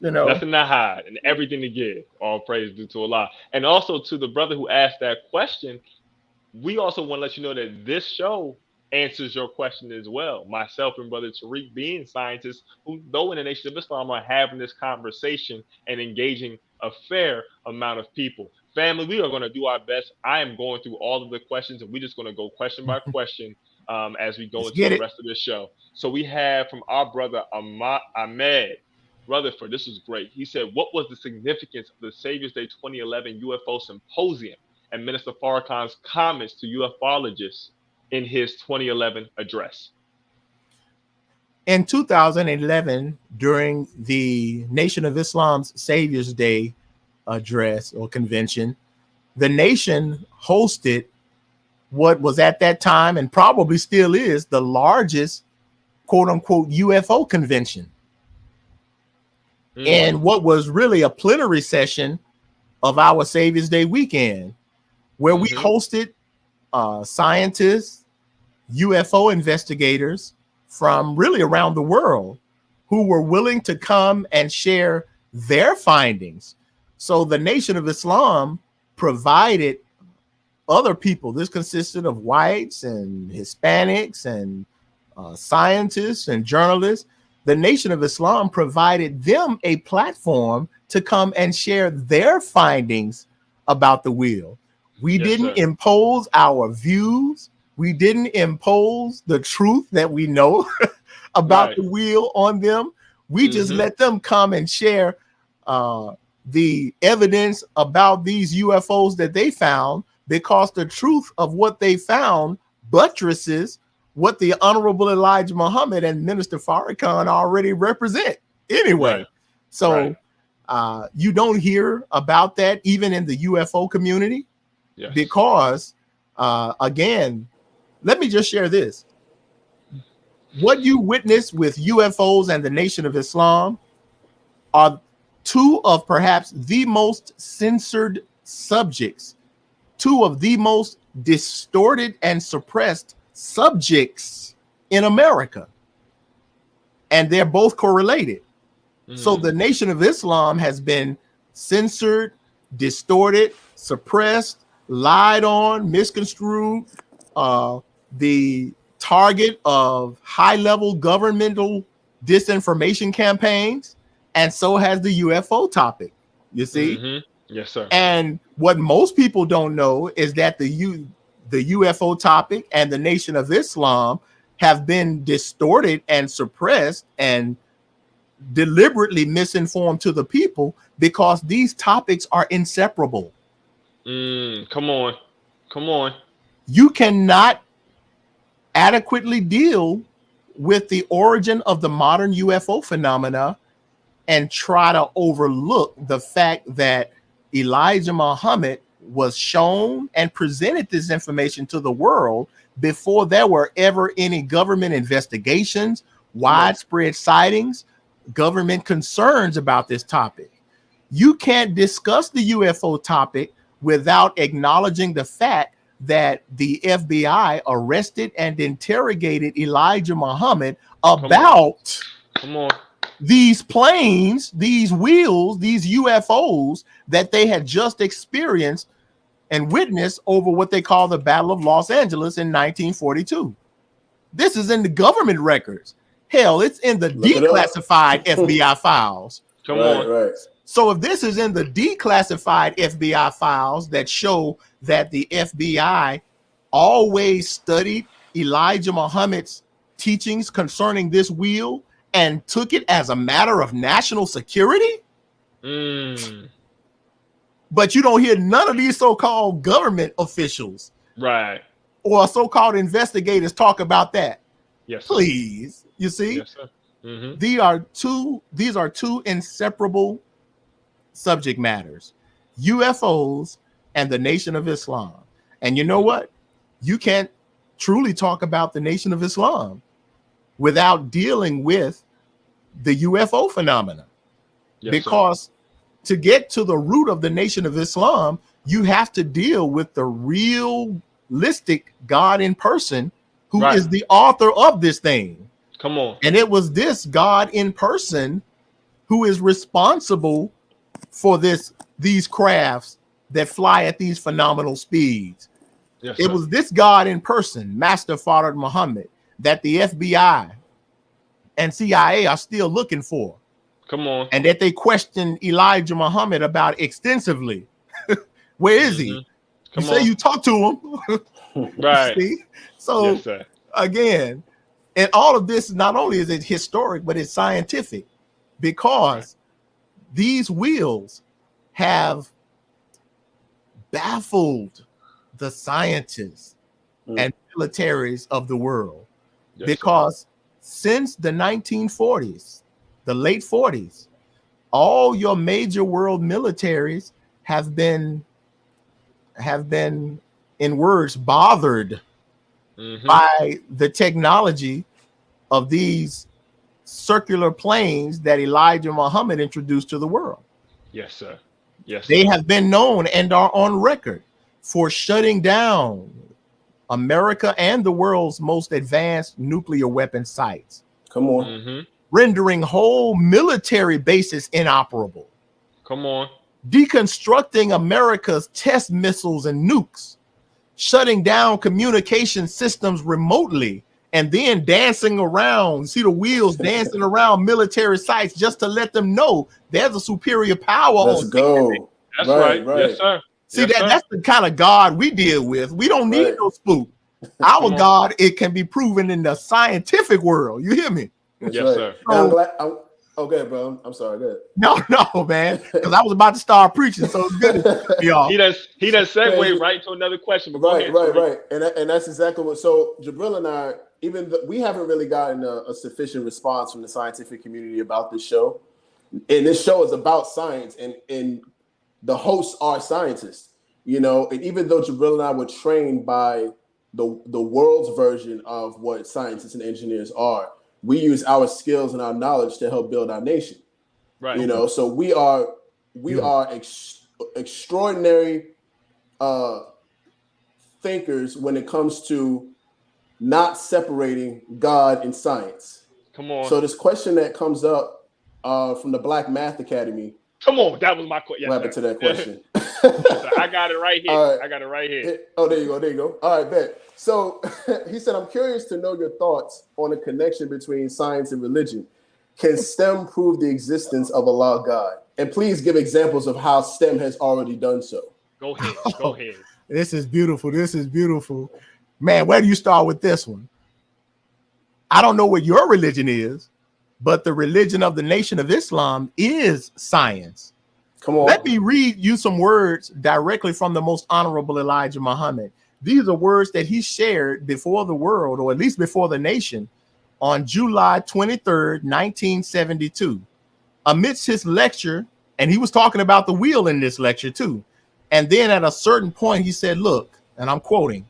You know, Nothing to hide and everything to give. All praise due to Allah. And also to the brother who asked that question, we also want to let you know that this show answers your question as well. Myself and brother Tariq, being scientists who, though in the Nation of Islam, are having this conversation and engaging a fair amount of people. Family, we are going to do our best. I am going through all of the questions, and we're just going to go question by question as we go let's into get the it. rest of the show. So we have from our brother Ahmed Rutherford. This was great. He said, "What was the significance of the Savior's Day 2011 UFO Symposium and Minister Farrakhan's comments to ufologists in his 2011 address?" In 2011, during the Nation of Islam's Savior's Day address or convention, the nation hosted what was at that time and probably still is the largest quote unquote UFO convention. And what was really a plenary session of our Savior's Day weekend, where we hosted scientists, UFO investigators from really around the world who were willing to come and share their findings. So the Nation of Islam provided other people. This consisted of whites and Hispanics and scientists and journalists. The Nation of Islam provided them a platform to come and share their findings about the wheel. We didn't impose our views. We didn't impose the truth that we know about the wheel on them. We just let them come and share the evidence about these UFOs that they found, because the truth of what they found buttresses what the Honorable Elijah Muhammad and Minister Farrakhan already represent anyway. So you don't hear about that even in the UFO community, because again, let me just share this. What you witness with UFOs and the Nation of Islam are two of perhaps the most censored subjects, two of the most distorted and suppressed subjects in America. And they're both correlated. So the Nation of Islam has been censored, distorted, suppressed, lied on, misconstrued, the target of high-level governmental disinformation campaigns, and so has the UFO topic, you see? Yes, sir. And what most people don't know is that the UFO topic and the Nation of Islam have been distorted and suppressed and deliberately misinformed to the people, because these topics are inseparable. Come on. You cannot adequately deal with the origin of the modern UFO phenomena and try to overlook the fact that Elijah Muhammad was shown and presented this information to the world before there were ever any government investigations, widespread sightings, government concerns about this topic. You can't discuss the UFO topic without acknowledging the fact that the FBI arrested and interrogated Elijah Muhammad about these planes, these wheels, these UFOs that they had just experienced and witnessed over what they call the Battle of Los Angeles in 1942. This is in the government records. Hell, it's in the declassified FBI files. Come on. So if this is in the declassified FBI files that show that the FBI always studied Elijah Muhammad's teachings concerning this wheel and took it as a matter of national security, but you don't hear none of these so-called government officials, or so-called investigators talk about that. Yes, please. You see, yes, sir. These are two inseparable subject matters: UFOs and the Nation of Islam. And you know what? You can't truly talk about the Nation of Islam without dealing with the UFO phenomena. Because to get to the root of the Nation of Islam, you have to deal with the realistic God in person, who is the author of this thing. Come on. And it was this God in person who is responsible for these crafts that fly at these phenomenal speeds. Yes, It sir. was this God in person, Master Fard Muhammad, that the FBI and CIA are still looking for, Come on. and that they questioned Elijah Muhammad about extensively. Where is he? Come You say on. you talk to him. Right. See? So Yes, sir. again, and all of this, not only is it historic, but it's scientific, because these wheels have baffled the scientists and militaries of the world. Yes, Because since the 1940s, the late 40s, all your major world militaries have been, in words, bothered by the technology of these circular planes that Elijah Muhammad introduced to the world. Yes, sir. Yes, They sir. have been known and are on record for shutting down America and the world's most advanced nuclear weapon sites. Come on. Rendering whole military bases inoperable. Come on. Deconstructing America's test missiles and nukes. Shutting down communication systems remotely, and then dancing around, see the wheels dancing around military sites just to let them know there's a superior power. Let's go. That's right. Yes, sir. See, Yes, sir. that's the kind of God we deal with. We don't need no spook. Our Come on. God, it can be proven in the scientific world. You hear me? That's Yes, right. sir. And I'm glad. Okay, bro. I'm sorry. Go ahead. No, man. Because I was about to start preaching, so it's good to y'all. He does segue right to another question. But go ahead, Tariq. Right. And that's exactly what. So Jabril and I, we haven't really gotten a sufficient response from the scientific community about this show. And this show is about science, and the hosts are scientists. You know, and even though Jabril and I were trained by the world's version of what scientists and engineers are, we use our skills and our knowledge to help build our nation. Right. You know, so we are extraordinary thinkers when it comes to not separating God and science. Come on. So this question that comes up from the Black Math Academy. Come on, that was my question. What happened to that question? I got it right here. Right. I got it right here. Oh, there you go. There you go. All right, bet. So he said, I'm curious to know your thoughts on the connection between science and religion. Can STEM prove the existence of Allah God? And please give examples of how STEM has already done so. Go ahead. Go ahead. This is beautiful. This is beautiful. Man, where do you start with this one? I don't know what your religion is, but the religion of the Nation of Islam is science. Come on. Let me read you some words directly from the most honorable Elijah Muhammad. These are words that he shared before the world, or at least before the nation, on July 23rd, 1972. Amidst his lecture, and he was talking about the wheel in this lecture too. And then at a certain point, he said, look, and I'm quoting,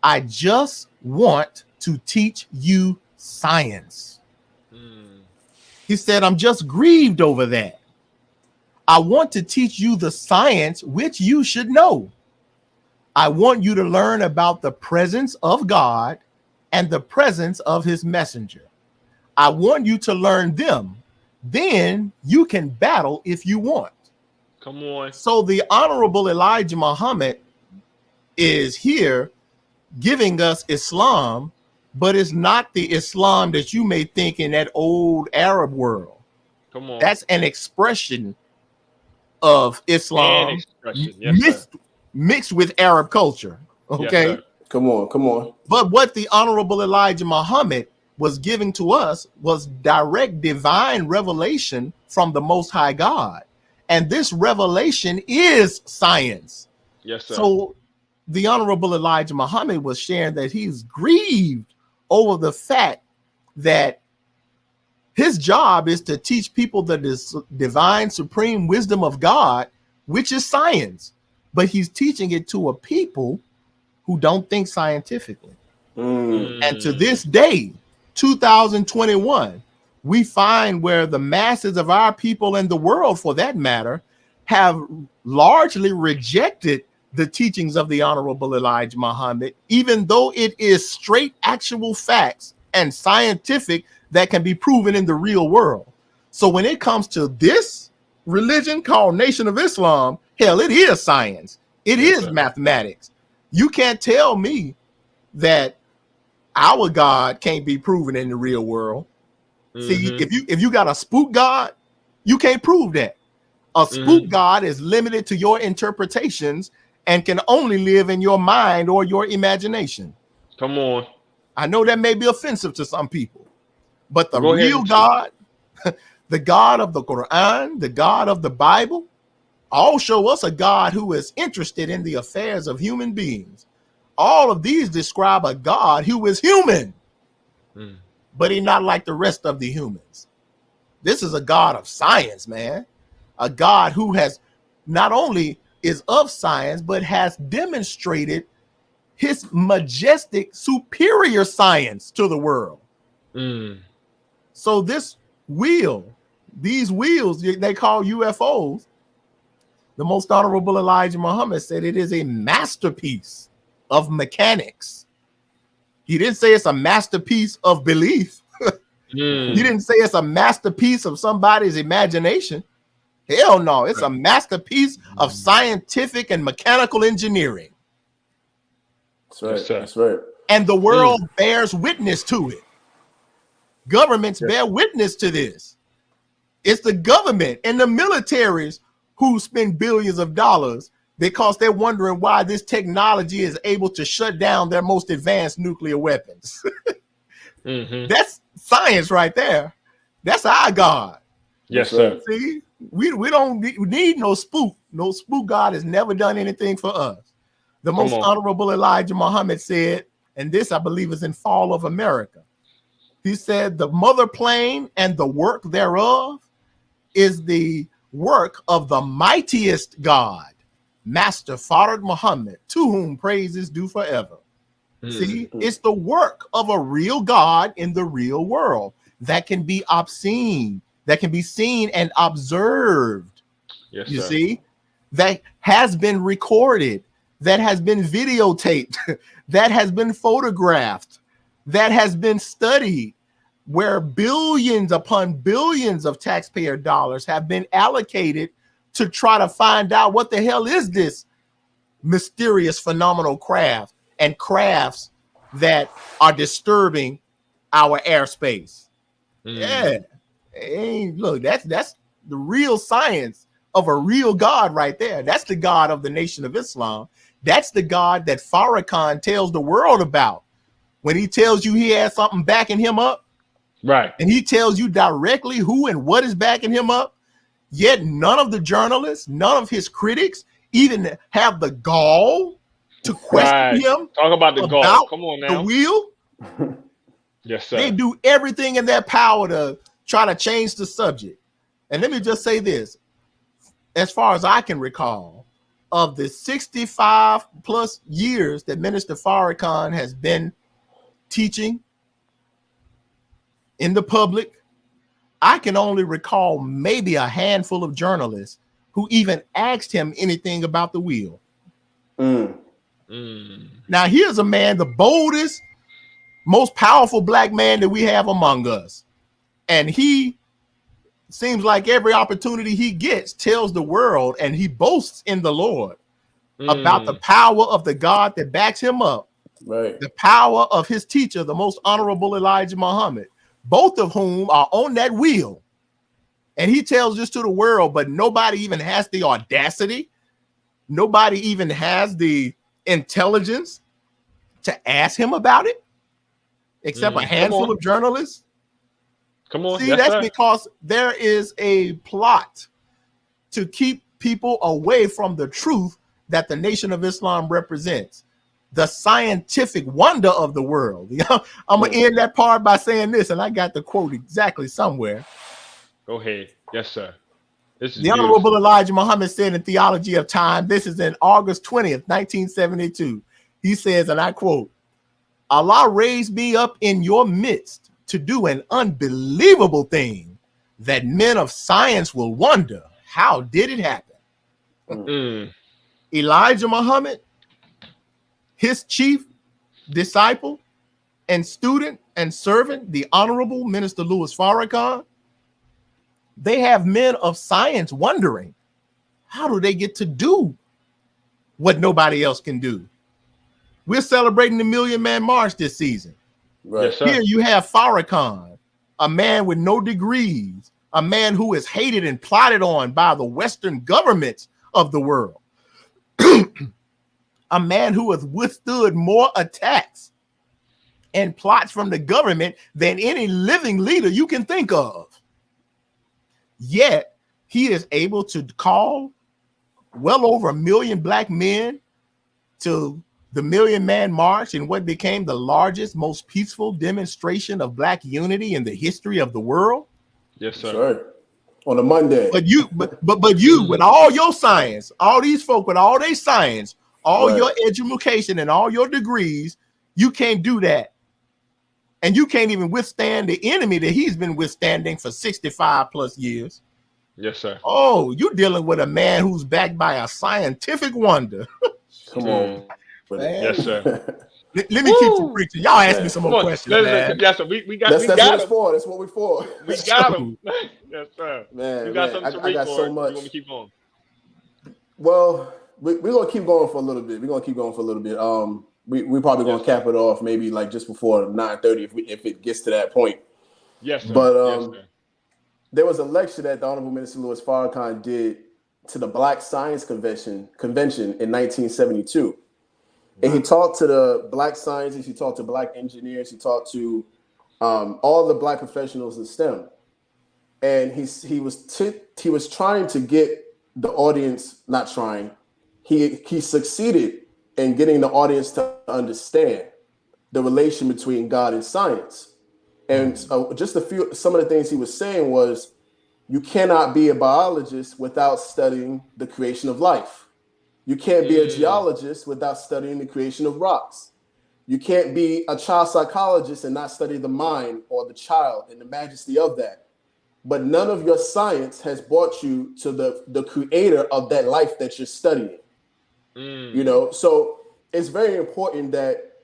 I just want to teach you science. He said, I'm just grieved over that. I want to teach you the science which you should know. I want you to learn about the presence of God and the presence of his messenger. I want you to learn them. Then you can battle if you want. Come on. So the honorable Elijah Muhammad is here giving us Islam, but it's not the Islam that you may think in that old Arab world. Come on. That's an expression of Islam Yes, mixed with Arab culture. Okay. Yes, Come on. But what the honorable Elijah Muhammad was giving to us was direct divine revelation from the Most High God. And this revelation is science. Yes, sir. So the honorable Elijah Muhammad was sharing that he's grieved over the fact that his job is to teach people the divine supreme wisdom of God, which is science. But he's teaching it to a people who don't think scientifically. And to this day, 2021, we find where the masses of our people and the world, for that matter, have largely rejected the teachings of the honorable Elijah Muhammad, even though it is straight actual facts and scientific that can be proven in the real world. So when it comes to this religion called Nation of Islam, hell, it is science. It is mathematics. You can't tell me that our God can't be proven in the real world. See, if you got a spook God, you can't prove that. A spook God is limited to your interpretations and can only live in your mind or your imagination. Come on. I know that may be offensive to some people, but the Go ahead real and God, the God of the Quran, the God of the Bible, all show us a God who is interested in the affairs of human beings. All of these describe a God who is human, but he's not like the rest of the humans. This is a God of science, man. A God who has not only is of science, but has demonstrated his majestic, superior science to the world. So this wheel, these wheels they call UFOs, the most honorable Elijah Muhammad said it is a masterpiece of mechanics. He didn't say it's a masterpiece of belief. He didn't say it's a masterpiece of somebody's imagination. Hell no, it's a masterpiece of scientific and mechanical engineering. That's right. Yes, sir. That's right. And the world bears witness to it. Governments bear witness to this. It's the government and the militaries who spend billions of dollars because they're wondering why this technology is able to shut down their most advanced nuclear weapons. That's science right there. That's our God. Yes, sir. See, we don't need no spook. No spook God has never done anything for us. The most honorable Elijah Muhammad said, and this I believe is in Fall of America. He said, the mother plane and the work thereof is the work of the mightiest God, Master Farad Muhammad, to whom praise is due forever. See, it's the work of a real God in the real world that can be obscene, that can be seen and observed. Yes, you sir. see, that has been recorded, that has been videotaped, that has been photographed, that has been studied, where billions upon billions of taxpayer dollars have been allocated to try to find out what the hell is this mysterious phenomenal craft and crafts that are disturbing our airspace. Yeah. Hey, look, that's the real science of a real God right there. That's the God of the Nation of Islam. That's the God that Farrakhan tells the world about when he tells you he has something backing him up. Right. And he tells you directly who and what is backing him up. Yet none of the journalists, none of his critics even have the gall to question him. Talk about the gall. Come on now. The wheel. Yes, sir. They do everything in their power to try to change the subject. And let me just say this. As far as I can recall, of the 65 plus years that Minister Farrakhan has been teaching in the public, I can only recall maybe a handful of journalists who even asked him anything about the wheel. Now, here's a man, the boldest, most powerful black man that we have among us. And he seems like every opportunity he gets tells the world, and he boasts in the Lord about the power of the God that backs him up. Right. The power of his teacher, the most honorable Elijah Muhammad, both of whom are on that wheel. And he tells this to the world, but nobody even has the audacity. Nobody even has the intelligence to ask him about it, except a handful of journalists. Come on. See, yes, that's sir. because there is a plot to keep people away from the truth that the Nation of Islam represents, the scientific wonder of the world. I'm going to end that part by saying this, and I got the quote exactly somewhere. Go ahead. Yes, sir. This is The Honorable Elijah Muhammad said in Theology of Time, this is in August 20th, 1972. He says, and I quote, Allah raised me up in your midst to do an unbelievable thing that men of science will wonder, how did it happen? Elijah Muhammad, his chief disciple and student and servant, the Honorable Minister Louis Farrakhan, they have men of science wondering, how do they get to do what nobody else can do? We're celebrating the Million Man March this season. Right. Yes, sir. Here you have Farrakhan, a man with no degrees, a man who is hated and plotted on by the Western governments of the world, a man who has withstood more attacks and plots from the government than any living leader you can think of. Yet he is able to call well over 1 million black men to the Million Man March in what became the largest, most peaceful demonstration of black unity in the history of the world. Yes, sir. Sorry. On a Monday. But you with all your science, all these folk with all their science, all Right. your education and all your degrees, you can't do that. And you can't even withstand the enemy that he's been withstanding for 65 plus years. Yes, sir. Oh, you're dealing with a man who's backed by a scientific wonder. Come on. Man. Yes, sir. Let me keep some preaching. Y'all ask me some more questions, man. Yes, sir. We got That's what him. it's for. That's what we're for. We got him. Yes, sir. Man, You got man, something to I read got for. so You much. want me to keep going? Well, we're gonna keep going for a little bit. We probably gonna cap it off maybe like just before 9:30 if it gets to that point. Yes, sir. But yes, sir. there was a lecture that the Honorable Minister Louis Farrakhan did to the Black Science Convention in 1972. And he talked to the Black scientists, he talked to Black engineers, he talked to all the Black professionals in STEM. And he was trying to get the audience, not trying, he succeeded in getting the audience to understand the relation between God and science. And some of the things he was saying was, you cannot be a biologist without studying the creation of life. You can't be a geologist without studying the creation of rocks. You can't be a child psychologist and not study the mind or the child and the majesty of that. But none of your science has brought you to the creator of that life that you're studying. You know, so it's very important that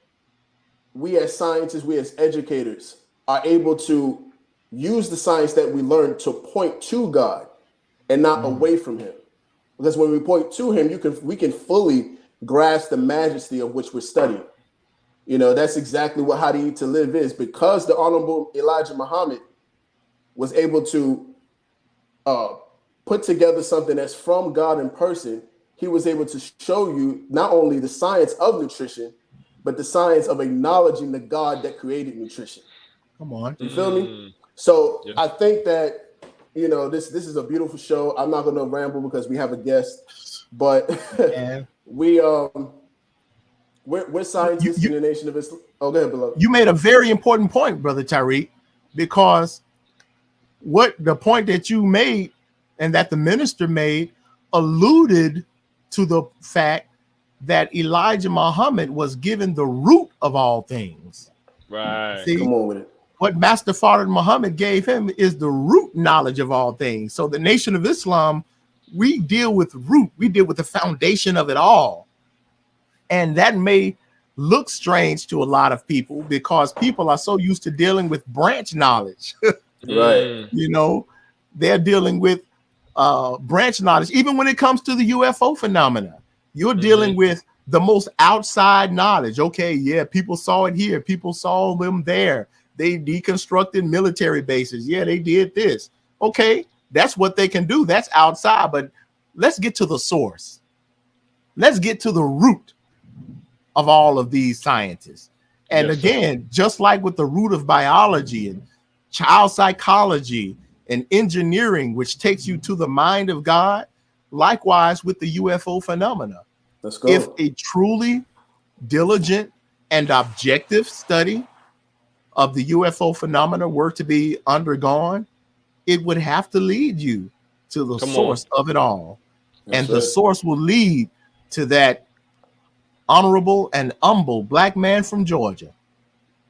we as scientists, we as educators are able to use the science that we learn to point to God and not away from him. Because when we point to him, we can fully grasp the majesty of which we're studying. You know, that's exactly what How to Eat to Live is. Because the Honorable Elijah Muhammad was able to put together something that's from God in person, he was able to show you not only the science of nutrition, but the science of acknowledging the God that created nutrition. Come on. You feel me? So Yes. I think that, you know, this is a beautiful show. I'm not going to ramble because we have a guest, but we're scientists in the Nation of Islam. Oh, go ahead, beloved. You made a very important point, Brother Tariq, because what the point that you made and that the minister made alluded to the fact that Elijah Muhammad was given the root of all things. Right. See, come on with it. What Master Fard Muhammad gave him is the root knowledge of all things. So the Nation of Islam, we deal with root. We deal with the foundation of it all. And that may look strange to a lot of people because people are so used to dealing with branch knowledge. Right. You know, they're dealing with branch knowledge. Even when it comes to the UFO phenomena, you're dealing with the most outside knowledge. Okay, yeah, people saw it here. People saw them there. They deconstructed military bases. Yeah, they did this. Okay, that's what they can do. That's outside. But let's get to the source. Let's get to the root of all of these scientists. And Yes, again, just like with the root of biology and child psychology and engineering, which takes you to the mind of God, likewise with the UFO phenomena. Let's go. If a truly diligent and objective study of the UFO phenomena were to be undergone, it would have to lead you to the source of it all. And the source will lead to that honorable and humble black man from Georgia,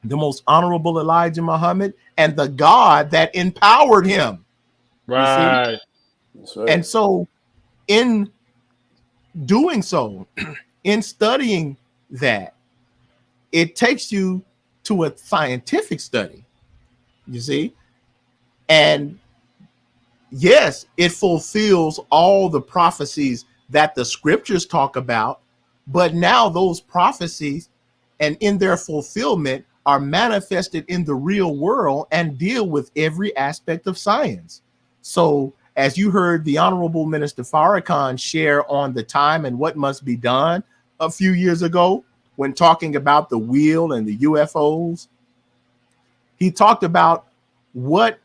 the most honorable Elijah Muhammad, and the God that empowered him. Right. That's right. And so in doing so, in studying that, it takes you to a scientific study, you see, and yes, it fulfills all the prophecies that the scriptures talk about, but now those prophecies and in their fulfillment are manifested in the real world and deal with every aspect of science. So as you heard the Honorable Minister Farrakhan share on the time and what must be done a few years ago when talking about the wheel and the UFOs, he talked about what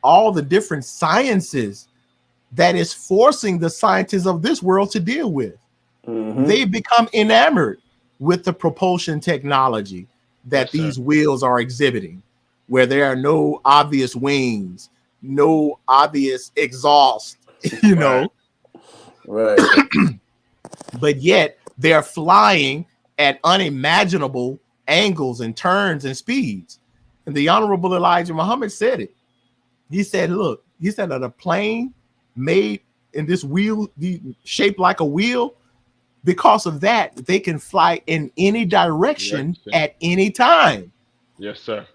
all the different sciences that is forcing the scientists of this world to deal with. They become enamored with the propulsion technology that these wheels are exhibiting, where there are no obvious wings, no obvious exhaust, you know. Right. But yet they're flying at unimaginable angles and turns and speeds. And the Honorable Elijah Muhammad said it. He said, look, he said that a plane made in this wheel, shaped like a wheel, because of that, they can fly in any direction at any time. Yes, sir.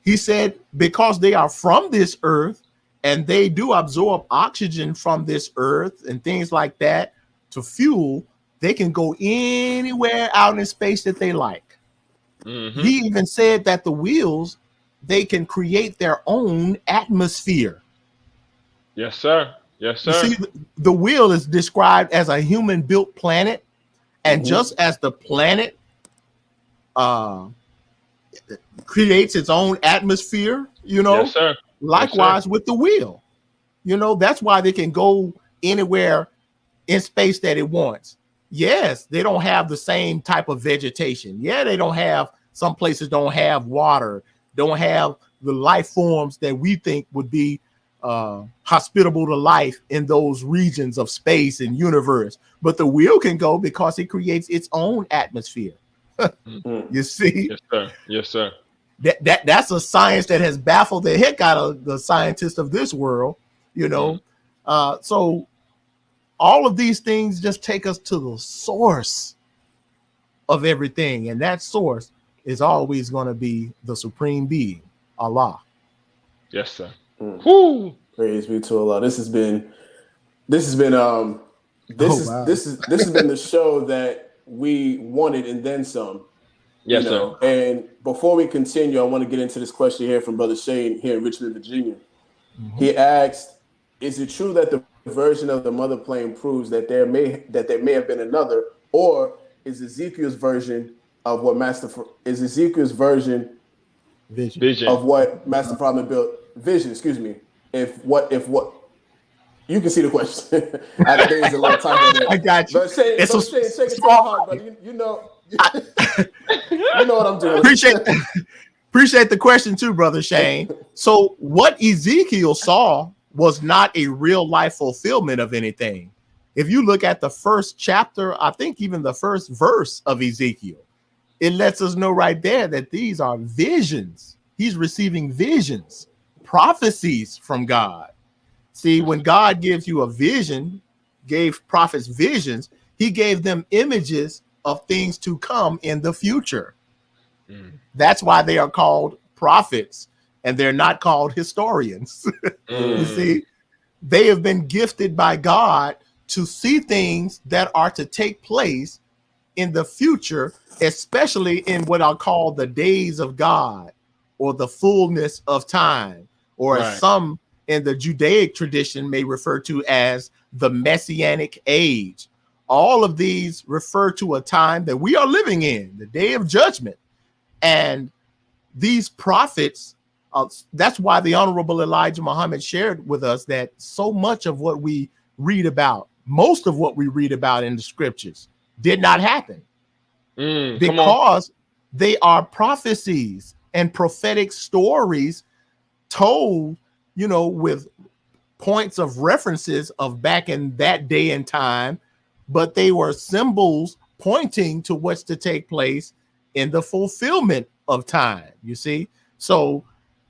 He said, because they are from this earth and they do absorb oxygen from this earth and things like that to fuel, they can go anywhere out in space that they like. He even said that the wheels, they can create their own atmosphere. Yes, sir. Yes, sir. You see, the wheel is described as a human-built planet, and just as the planet creates its own atmosphere, you know, yes, sir. likewise yes, sir. with the wheel. You know, that's why they can go anywhere in space that it wants. Yes, they don't have the same type of vegetation. Yeah, they don't have, some places don't have water, don't have the life forms that we think would be hospitable to life in those regions of space and universe. But the wheel can go because it creates its own atmosphere. You see? Yes, sir. Yes, sir. That's a science that has baffled the heck out of the scientists of this world, you know. So all of these things just take us to the source of everything, and that source is always going to be the supreme being, Allah. Yes, sir. Whoo! Praise be to Allah. This has been this has been the show that we wanted and then some. Yes, sir. sir. And before we continue, I want to get into this question here from Brother Shane here in Richmond, Virginia. He asked, "Is it true that the version of the mother plane proves that there may have been another, or is Ezekiel's version of what Vision. of what Master Prophet built vision? Excuse me. If what you can see the question. I think there's a little time there. I got you. But Shane, take it to my heart, brother. You know what I'm doing. Appreciate the question too, Brother Shane. So what Ezekiel saw was not a real life fulfillment of anything. If you look at the first chapter, I think even the first verse of Ezekiel, it lets us know right there that these are visions. He's receiving visions, prophecies from God. See, when God gives you a vision, gave prophets visions, he gave them images of things to come in the future. That's why they are called prophets and they're not called historians. You see, they have been gifted by God to see things that are to take place in the future, especially in what I'll call the days of God or the fullness of time, or as some in the Judaic tradition may refer to as the Messianic age. All of these refer to a time that we are living in, the day of judgment. And these prophets, that's why the Honorable Elijah Muhammad shared with us that so much of what we read about, most of what we read about in the scriptures did not happen because they are prophecies and prophetic stories told, you know, with points of references of back in that day and time, but they were symbols pointing to what's to take place in the fulfillment of time, you see? So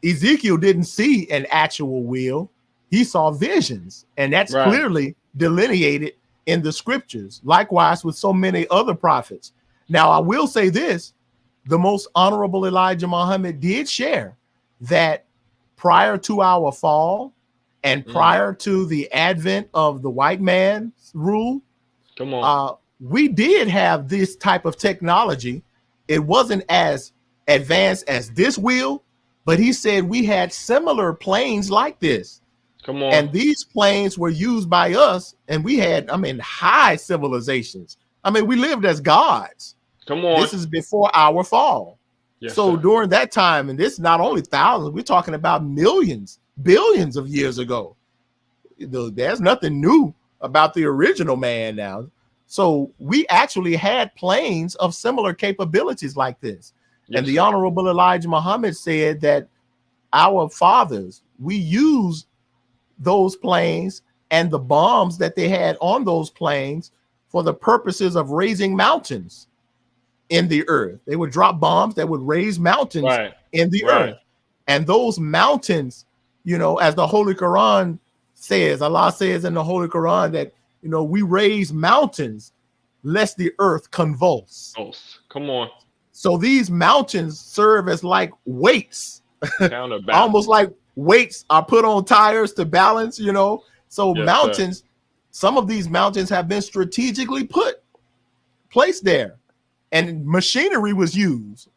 Ezekiel didn't see an actual wheel. He saw visions, and that's clearly delineated in the scriptures. Likewise with so many other prophets. Now, I will say this, the Most Honorable Elijah Muhammad did share that prior to our fall And prior to the advent of the white man's rule, come on, we did have this type of technology. It wasn't as advanced as this wheel, but he said we had similar planes like this. come on, And these planes were used by us, and we had, high civilizations. We lived as gods. come on. This is before our fall. Yes, so sir. during that time, and this is not only thousands, we're talking about millions, billions of years ago. There's nothing new about the original man now. So we actually had planes of similar capabilities like this. Yes, and the sir. Honorable Elijah Muhammad said that our fathers, we used those planes and the bombs that they had on those planes for the purposes of raising mountains in the earth. They would drop bombs that would raise mountains in the earth. And those mountains, as the Holy Quran says, Allah says in the Holy Quran that, we raise mountains lest the earth convulse. Come on. So these mountains serve as like weights, almost like weights are put on tires to balance, So Yes, mountains, some of these mountains have been strategically placed there, and machinery was used,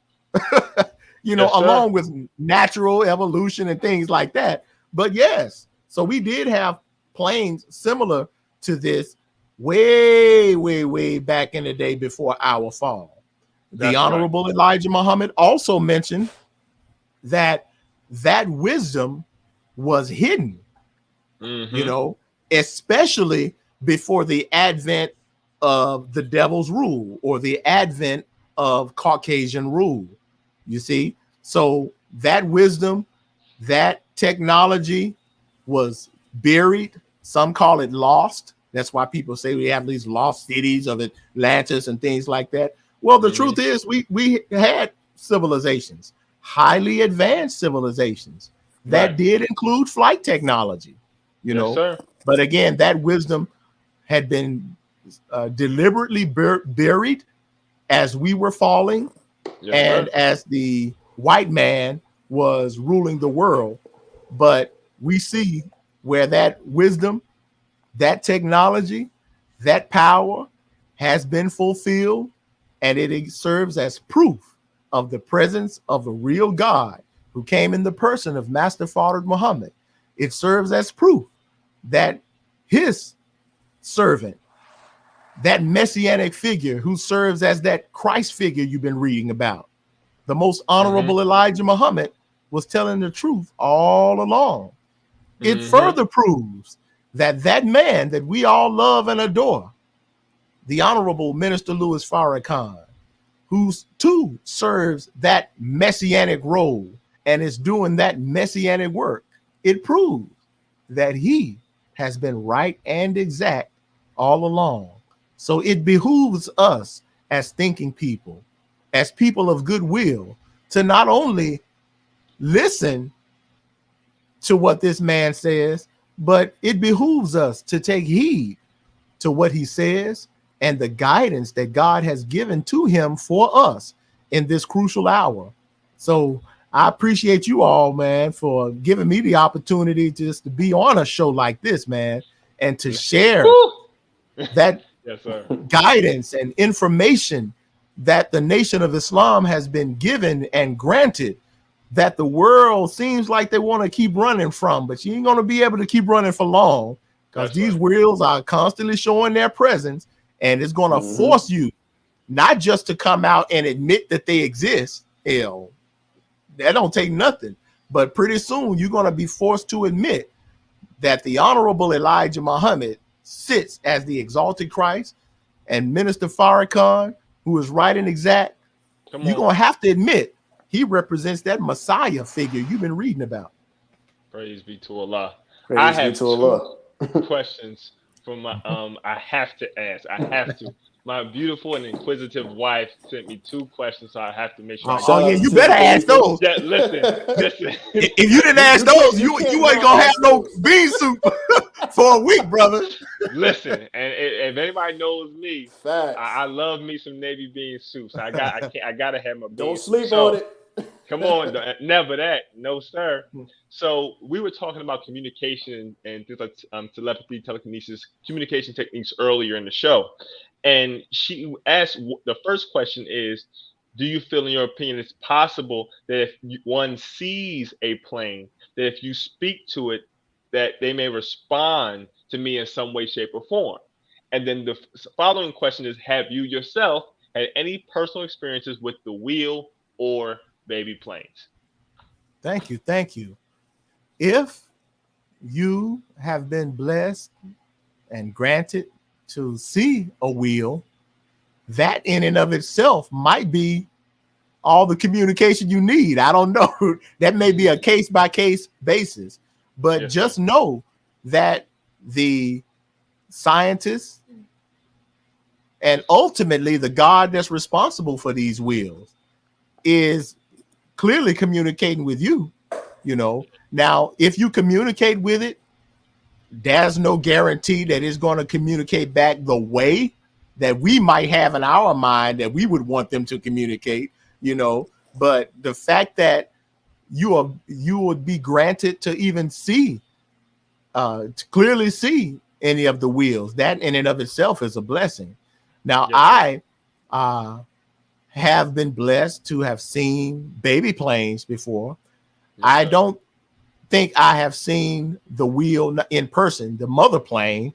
Yes, along with natural evolution and things like that. But yes, so we did have planes similar to this way, way, way back in the day before our fall. The Honorable Elijah Muhammad also mentioned that wisdom was hidden, especially before the advent of the devil's rule or the advent of Caucasian rule. You see, so that wisdom, that technology was buried. Some call it lost. That's why people say we have these lost cities of Atlantis and things like that. Well, the truth is we had civilizations, highly advanced civilizations that did include flight technology, But again, that wisdom had been deliberately buried as we were falling as the white man was ruling the world. But we see where that wisdom, that technology, that power has been fulfilled, and it serves as proof of the presence of the real God who came in the person of Master Fard Muhammad. It serves as proof that his servant, that messianic figure who serves as that Christ figure you've been reading about, the most honorable Elijah Muhammad, was telling the truth all along. It further proves that man that we all love and adore, the Honorable Minister Louis Farrakhan, who too serves that messianic role and is doing that messianic work, it proves that he has been right and exact all along. So it behooves us as thinking people, as people of goodwill, to not only listen to what this man says, but it behooves us to take heed to what he says and the guidance that God has given to him for us in this crucial hour. So I appreciate you all, man, for giving me the opportunity just to be on a show like this, man, and to share that guidance and information that the Nation of Islam has been given and granted, that the world seems like they want to keep running from, but you ain't going to be able to keep running for long, because these wheels are constantly showing their presence, and it's going to force you not just to come out and admit that they exist. Hell, that don't take nothing, but pretty soon you're going to be forced to admit that the Honorable Elijah Muhammad sits as the exalted Christ, and Minister Farrakhan, who is right and exact, you're going to have to admit he represents that Messiah figure you've been reading about. Praise be to Allah. Praise I have be to Allah. two questions from my I have to ask. I have to. My beautiful and inquisitive wife sent me two questions, so I have to make sure. You better ask those. Yeah, listen. If you didn't ask those, you ain't gonna have no bean soup for a week, brother. Listen, and if anybody knows me, I love me some navy bean soup. So I gotta have my beans. Don't sleep on it. Come on, never that. No, sir. So we were talking about communication and things like telepathy, telekinesis, communication techniques earlier in the show. And she asked, the first question is, do you feel, in your opinion, it's possible that if one sees a plane, that if you speak to it, that they may respond to me in some way, shape, or form? And then the following question is, have you yourself had any personal experiences with the wheel or baby planes? Thank you. Thank you. If you have been blessed and granted to see a wheel, that in and of itself might be all the communication you need. I don't know. That may be a case by case basis, but Yes, just sir. know that the scientists and ultimately the God that's responsible for these wheels is clearly communicating with you. Now, if you communicate with it, there's no guarantee that it's going to communicate back the way that we might have in our mind that we would want them to communicate, but the fact that you would be granted to even see, to clearly see any of the wheels, that in and of itself is a blessing. Now, Yes, I have been blessed to have seen baby planes before. yes, I sir. don't think I have seen the wheel in person, the mother plane.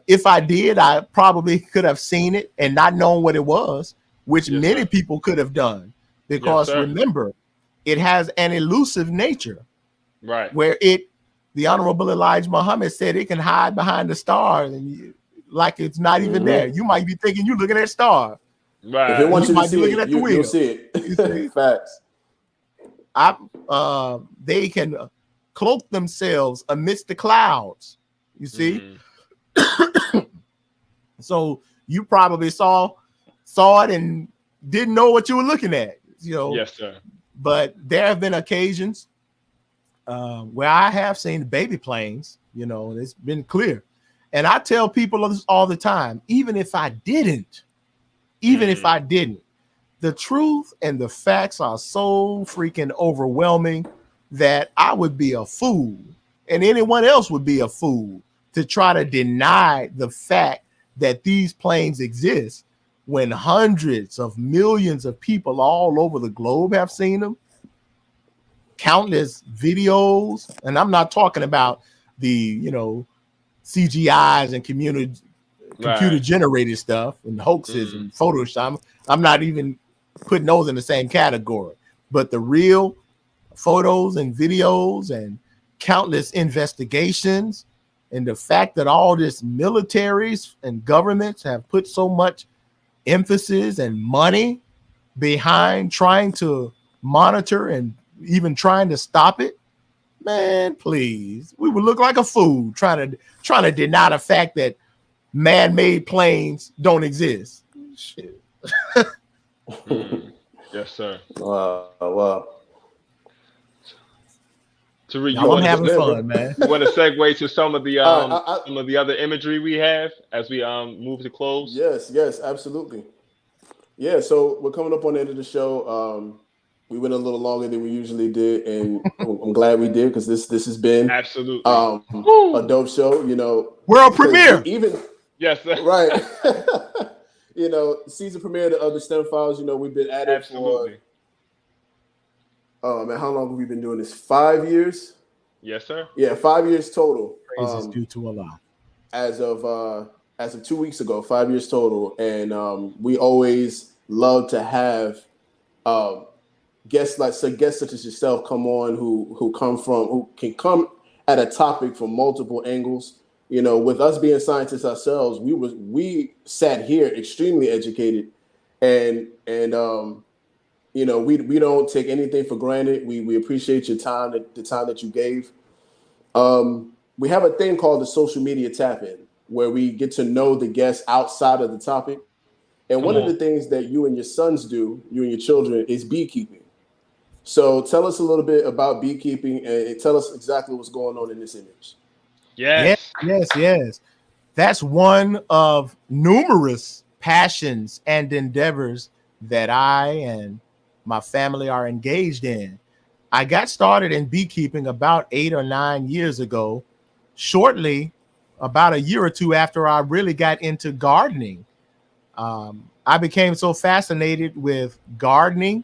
If I did, I probably could have seen it and not known what it was, which Yes, many sir. people could have done. Yes, Because sir. remember, it has an elusive nature Right. where the Honorable Elijah Muhammad said it can hide behind the stars and like it's not even there. You might be thinking you're looking at stars. If it Right. wants You you to might be see looking it, at the you'll wheel. see You it. see, Facts. they can cloak themselves amidst the clouds. You see, so you probably saw it and didn't know what you were looking at. Yes, sir. But there have been occasions where I have seen baby planes. It's been clear, and I tell people this all the time. Even if I didn't, the truth and the facts are so freaking overwhelming that I would be a fool, and anyone else would be a fool to try to deny the fact that these planes exist when hundreds of millions of people all over the globe have seen them, countless videos. And I'm not talking about the, CGIs and computer Right. generated stuff and hoaxes and Photoshop. I'm not even putting those in the same category, but the real photos and videos and countless investigations, and the fact that all this militaries and governments have put so much emphasis and money behind trying to monitor and even trying to stop it. Man, please, we would look like a fool trying to deny the fact that man-made planes don't exist. Shit. Yes, sir. Wow. Tariq, Now I'm having fun, man. You want to segue to some of the I- some of the other imagery we have as we move to close? Yes, absolutely. Yeah, so we're coming up on the end of the show. We went a little longer than we usually did, and I'm glad we did because this has been Absolutely. a dope show. World premiere. Even Yes, sir. right. Season premiere of the STEM Files. We've been at it Absolutely. for man, how long have we been doing this? 5 years. Yes, sir. Yeah, 5 years total. Praise is due to Allah. As of 2 weeks ago, 5 years total, and we always love to have guests such as yourself come on who can come at a topic from multiple angles. With us being scientists ourselves, we sat here extremely educated, and we don't take anything for granted. We appreciate your time, the time that you gave. We have a thing called the social media tap-in, where we get to know the guests outside of the topic. And one of the things that you and your sons do, you and your children, is beekeeping. So tell us a little bit about beekeeping and tell us exactly what's going on in this image. Yes. Yes. That's one of numerous passions and endeavors that I and my family are engaged in. I got started in beekeeping about 8 or 9 years ago, shortly, about a year or two after I really got into gardening. I became so fascinated with gardening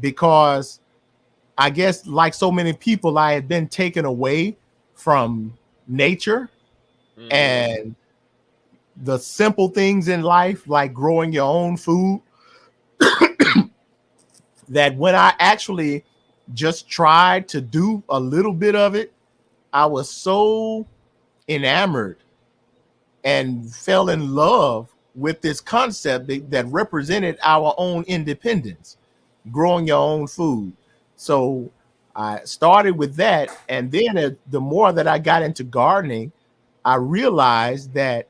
because I guess, like so many people, I had been taken away from nature and the simple things in life, like growing your own food, that when I actually just tried to do a little bit of it, I was so enamored and fell in love with this concept that represented our own independence, growing your own food. So I started with that. And then the more that I got into gardening, I realized that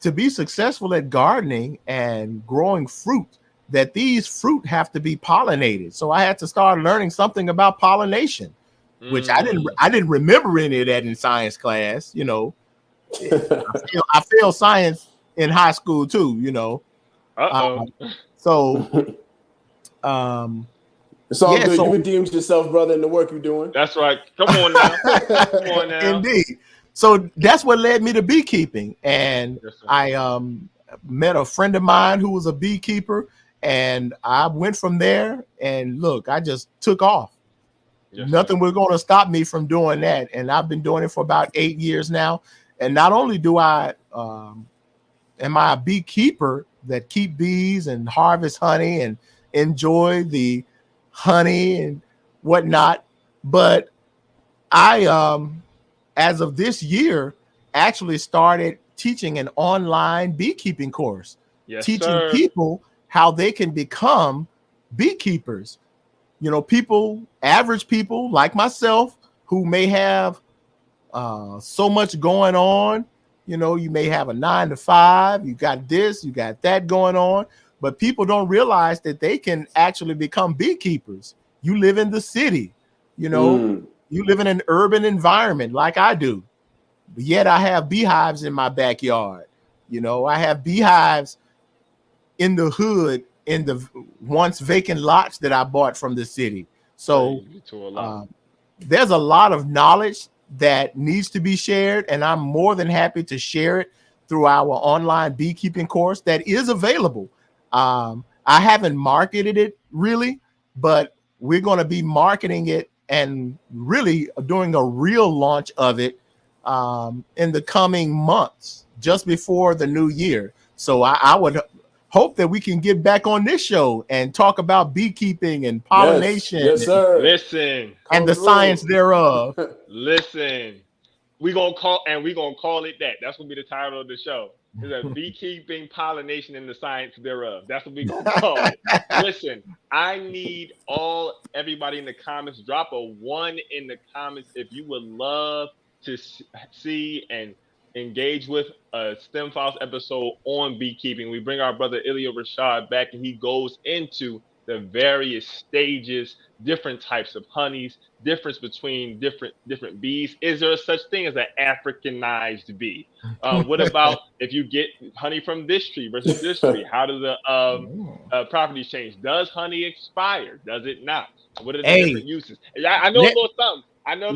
to be successful at gardening and growing fruit, that these fruit have to be pollinated. So I had to start learning something about pollination, which I didn't remember any of that in science class. You know, I failed science in high school too. You know, so it's all good. So, you redeemed yourself, brother, in the work you're doing. That's right. Come on now. Come on now. Indeed. So that's what led me to beekeeping, and yes, I met a friend of mine who was a beekeeper, and I went from there. And look, I just took off. Yes, nothing was going to stop me from doing that, and I've been doing it for about 8 years now. And not only do I am I a beekeeper that keep bees and harvest honey and enjoy the honey and whatnot, but I as of this year, actually started teaching an online beekeeping course, teaching people how they can become beekeepers. You know, people, average people like myself, who may have so much going on. You know, you may have a 9 to 5, you got this, you got that going on, but people don't realize that they can actually become beekeepers. You live in the city, you know, you live in an urban environment like I do, but yet I have beehives in my backyard. You know, I have beehives in the hood, in the once vacant lots that I bought from the city. So there's a lot of knowledge that needs to be shared, and I'm more than happy to share it through our online beekeeping course that is available. I haven't marketed it really, but we're going to be marketing it and really doing a real launch of it in the coming months, just before the new year. So I would hope that we can get back on this show and talk about beekeeping and pollination. Yes, sir. Listen. And the science thereof. Listen. We're gonna call it that. That's gonna be the title of the show. It's beekeeping, pollination, and the science thereof. That's what we're gonna call it. Listen, I need everybody in the comments, drop a 1 in the comments if you would love to see and engage with a STEM Files episode on beekeeping. We bring our brother Ilia Rashad back, and he goes into the various stages, different types of honeys, difference between different bees. Is there such thing as an Africanized bee? What about if you get honey from this tree versus this tree? How do the properties change? Does honey expire? Does it not? What are the different uses? I know a little something. I know.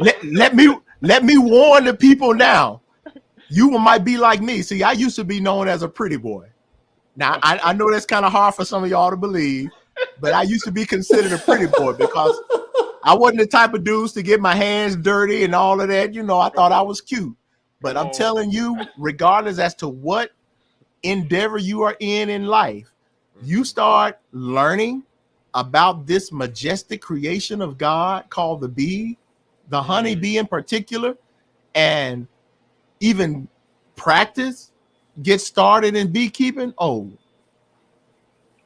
Let me warn the people now. You might be like me. See, I used to be known as a pretty boy. Now, I know that's kind of hard for some of y'all to believe, but I used to be considered a pretty boy because I wasn't the type of dudes to get my hands dirty and all of that. You know, I thought I was cute. But I'm telling you, regardless as to what endeavor you are in life, you start learning about this majestic creation of God called the bee, the honey bee in particular, and even practice, get started in beekeeping. Oh,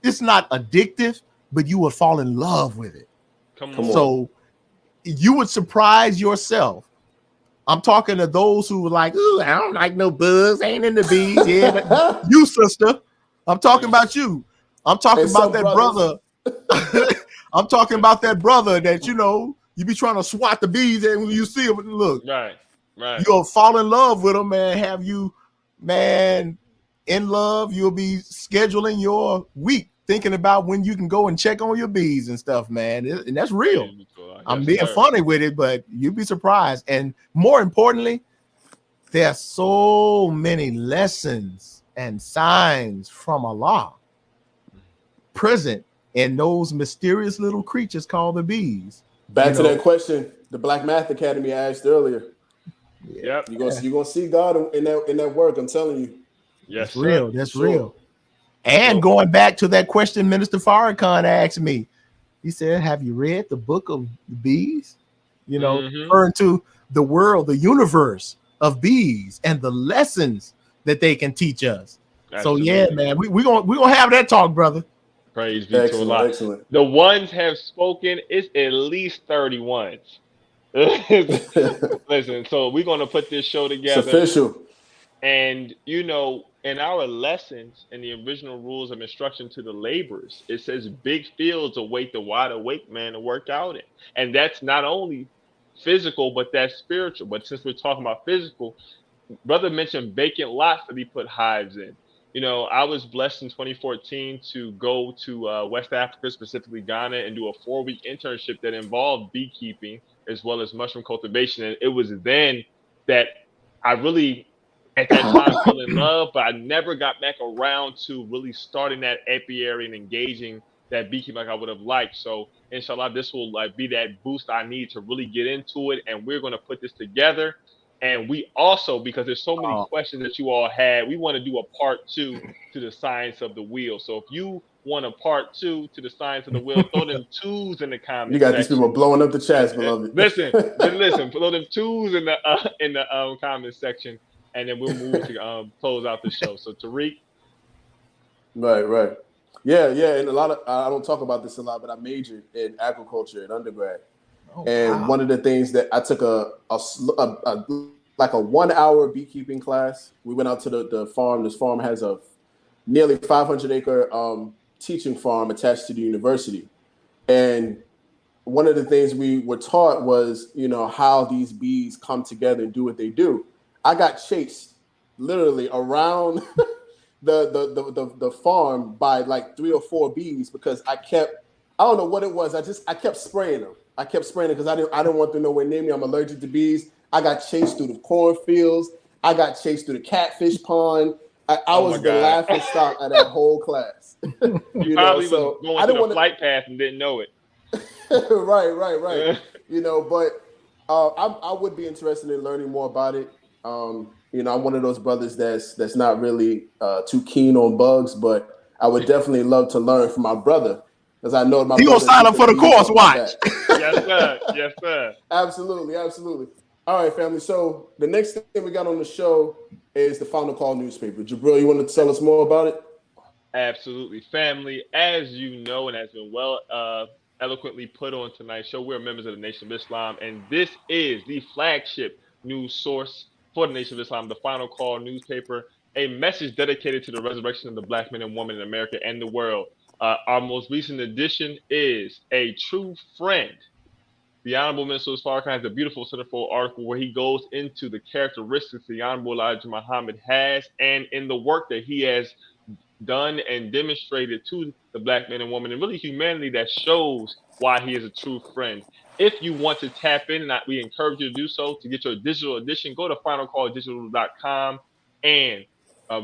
it's not addictive, but you will fall in love with it. Come on. So you would surprise yourself. I'm talking to those who were like, ooh, I don't like no bugs, ain't in the bees. Yeah, you, sister. I'm talking about you. I'm talking about that brother. I'm talking about that brother that, you know, you be trying to swat the bees, and when you see them, look. Right. You'll fall in love with them and have you, man, in love. You'll be scheduling your week thinking about when you can go and check on your bees and stuff, man. And that's real. I'm being funny with it, but you'd be surprised. And more importantly, there are so many lessons and signs from Allah present in those mysterious little creatures called the bees. Back to that question the Black Math Academy asked earlier. Yep. You're gonna see God in that work, I'm telling you. Yes, that's real. That's sure. real. And going back to that question Minister Farrakhan asked me, he said, have you read the book of the bees? You know, referring to the world, the universe of bees and the lessons that they can teach us. Absolutely. So yeah, man, we're gonna have that talk, brother. Praise be to Allah. Excellent. The ones have spoken. It's at least 30 ones. Listen, so we're gonna put this show together. It's official. And you know, in our lessons in the original rules of instruction to the laborers, it says big fields await the wide awake man to work out in. And that's not only physical, but that's spiritual. But since we're talking about physical, brother mentioned vacant lots that he put hives in. You know, I was blessed in 2014 to go to West Africa, specifically Ghana, and do a 4-week internship that involved beekeeping as well as mushroom cultivation. And it was then that I really, at that time, fell in love, but I never got back around to really starting that apiary and engaging that beekeeping like I would have liked. So inshallah, this will be that boost I need to really get into it. And we're going to put this together. And we also, because there's so many questions that you all had, we want to do a part 2 to the science of the wheel. So if you want a part 2 to the science of the wheel, throw them 2s in the comments. You got these people blowing up the chats, beloved. Listen, throw them 2s in the comment section, and then we'll move to close out the show. So Tariq. Right. Yeah, and a lot of I don't talk about this a lot, but I majored in agriculture in undergrad. One of the things that I took a 1-hour beekeeping class. We went out to the farm. This farm has a nearly 500-acre teaching farm attached to the university. And one of the things we were taught was, you know, how these bees come together and do what they do. I got chased literally around the farm by like 3 or 4 bees because I don't know what it was. I kept spraying them. Because I didn't want them nowhere near me. I'm allergic to bees. I got chased through the cornfields. I got chased through the catfish pond. I was the laughing stock of that whole class. You probably was going through the flight path and didn't know it. Right. You know, but I would be interested in learning more about it. You know, I'm one of those brothers that's not really too keen on bugs, but I would definitely love to learn from my brother. Because I know my. You gonna sign up for the course? Watch. Yes, sir. Absolutely. All right, family. So the next thing we got on the show is the Final Call newspaper. Jabril, you want to tell us more about it? Absolutely, family. As you know, and has been well eloquently put on tonight's show, we're members of the Nation of Islam, and this is the flagship news source for the Nation of Islam, the Final Call newspaper, a message dedicated to the resurrection of the Black men and women in America and the world. Our most recent edition is A True Friend. The Honorable Minister Farrakhan has a beautiful centerfold article where he goes into the characteristics the Honorable Elijah Muhammad has and in the work that he has done and demonstrated to the Black men and women and really humanity that shows why he is a true friend. If you want to tap in, and we encourage you to do so, to get your digital edition, go to finalcalldigital.com and